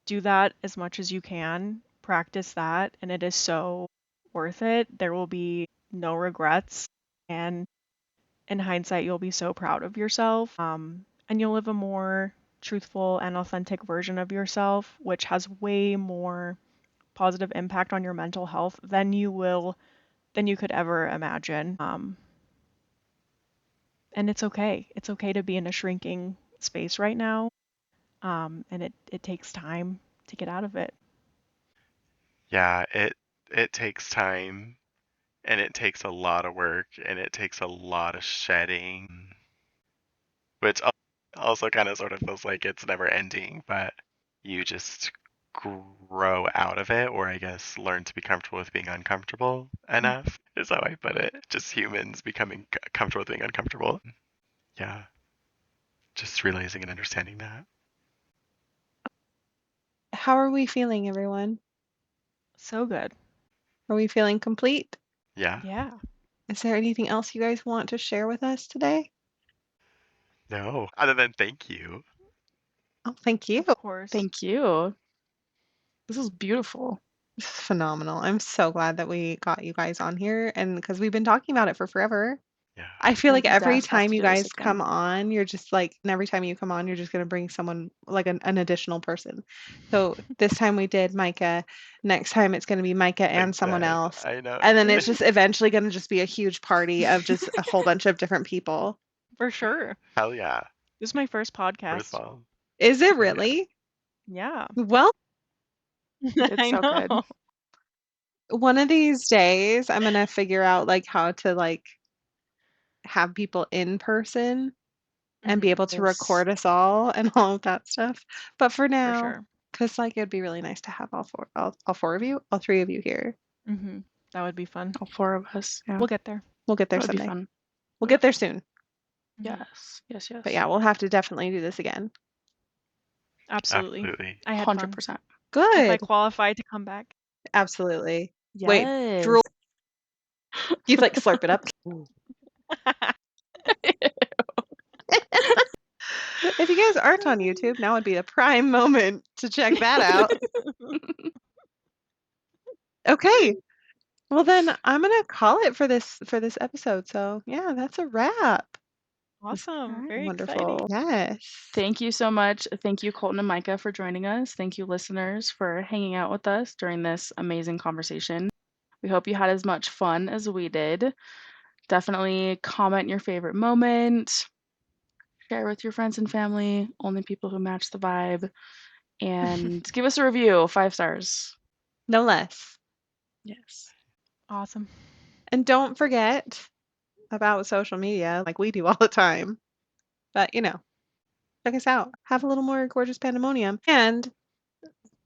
Speaker 4: Do that as much as you can. Practice that, and it is so worth it. There will be no regrets, and in hindsight, you'll be so proud of yourself. And you'll live a more truthful and authentic version of yourself, which has way more positive impact on your mental health than you will than you could ever imagine. And it's okay. It's okay to be in a shrinking space right now. And it takes time to get out of it.
Speaker 3: Yeah, it takes time and it takes a lot of work and it takes a lot of shedding, which also kind of sort of feels like it's never ending, but you just grow out of it, or I guess learn to be comfortable with being uncomfortable enough, is how I put it. Just humans becoming comfortable with being uncomfortable. Yeah. Just realizing and understanding that.
Speaker 1: How are we feeling, everyone?
Speaker 4: So good.
Speaker 1: Are we feeling complete?
Speaker 3: Yeah.
Speaker 4: Yeah.
Speaker 1: Is there anything else you guys want to share with us today?
Speaker 3: No. Other than thank you.
Speaker 1: Oh, thank you.
Speaker 4: Of course.
Speaker 2: Thank you. This is beautiful.
Speaker 1: This is phenomenal. I'm so glad that we got you guys on here, and because we've been talking about it for forever.
Speaker 3: Yeah.
Speaker 1: I feel like
Speaker 2: We
Speaker 1: every
Speaker 2: def have
Speaker 1: time
Speaker 2: to
Speaker 1: you
Speaker 2: do this
Speaker 1: guys
Speaker 2: again.
Speaker 1: come on, you're just like, and every time you come on, you're just going to bring someone like an additional person. So this time we did Micah. Next time it's going to be Micah and someone else.
Speaker 3: I know.
Speaker 1: And then it's just eventually going to just be a huge party of just a whole bunch of different people.
Speaker 4: For sure.
Speaker 3: Hell yeah.
Speaker 4: This is my first podcast.
Speaker 3: First of all.
Speaker 1: Is it
Speaker 3: Hell yeah.
Speaker 1: really?
Speaker 4: Yeah.
Speaker 1: Well,
Speaker 2: It's
Speaker 4: I
Speaker 2: so
Speaker 4: know.
Speaker 2: good.
Speaker 1: one of these days I'm going to figure out like how to like have people in person and be able to
Speaker 2: Yes.
Speaker 1: record us all and all of that stuff. But for
Speaker 4: For
Speaker 1: now,
Speaker 4: sure.
Speaker 1: because like it'd be really nice to have all four of you, all three of you here.
Speaker 4: That would be fun.
Speaker 2: All 4 of us. Yeah.
Speaker 4: We'll get there.
Speaker 1: We'll get there
Speaker 2: That would be
Speaker 1: someday.
Speaker 2: fun.
Speaker 1: We'll get there soon.
Speaker 2: Yes. Yes, yes.
Speaker 1: But yeah, we'll have to definitely do this again.
Speaker 4: Absolutely.
Speaker 3: Absolutely.
Speaker 4: I had fun.
Speaker 2: 100%.
Speaker 4: If I
Speaker 1: Good.
Speaker 4: qualify to come back.
Speaker 1: Absolutely.
Speaker 2: Yes.
Speaker 1: Wait, drool. You like slurp it up. If you guys aren't on YouTube, now would be a prime moment to check that out. Okay. Well then I'm gonna call it for this episode. So yeah, that's a wrap.
Speaker 4: Awesome. Very
Speaker 1: Wonderful.
Speaker 4: exciting.
Speaker 1: Yes.
Speaker 2: Thank you so much. Thank you, Colton and Micah, for joining us. Thank you, listeners, for hanging out with us during this amazing conversation. We hope you had as much fun as we did. Definitely comment your favorite moment. Share with your friends and family, only people who match the vibe. And give us a review, 5 stars.
Speaker 1: No less.
Speaker 2: Yes.
Speaker 4: Awesome.
Speaker 1: And don't forget about social media like we do all the time. But, you know, check us out. Have a little more Gorgeous Pandemonium. And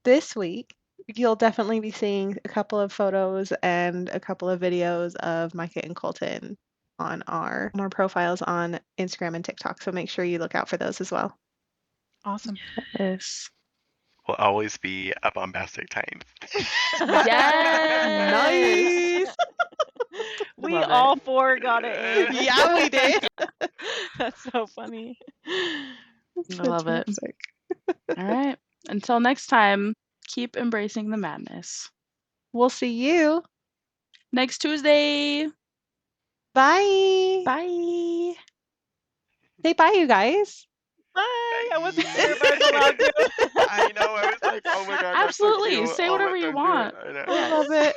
Speaker 1: this week, you'll definitely be seeing a couple of photos and a couple of videos of Micah and Colton on our profiles on Instagram and TikTok. So make sure you look out for those as well.
Speaker 4: Awesome.
Speaker 2: Yes.
Speaker 3: Will always be a bombastic time.
Speaker 2: Yes.
Speaker 1: Nice.
Speaker 4: We
Speaker 2: Love it.
Speaker 4: all 4 got it in.
Speaker 1: Yeah, we did.
Speaker 4: That's so funny.
Speaker 2: I love it.
Speaker 1: Fantastic.
Speaker 2: All right. Until next time, keep embracing the madness.
Speaker 1: We'll see you
Speaker 2: Next Tuesday.
Speaker 1: Bye.
Speaker 2: Bye.
Speaker 1: Say bye, you guys.
Speaker 4: Bye. I wasn't sure if I was allowed to.
Speaker 3: I know. I was like, oh my god. That's so
Speaker 2: Absolutely.
Speaker 3: cute.
Speaker 2: Say
Speaker 3: Oh,
Speaker 2: whatever
Speaker 3: let
Speaker 2: you
Speaker 3: them do it.
Speaker 2: want.
Speaker 3: I know.
Speaker 1: I love it.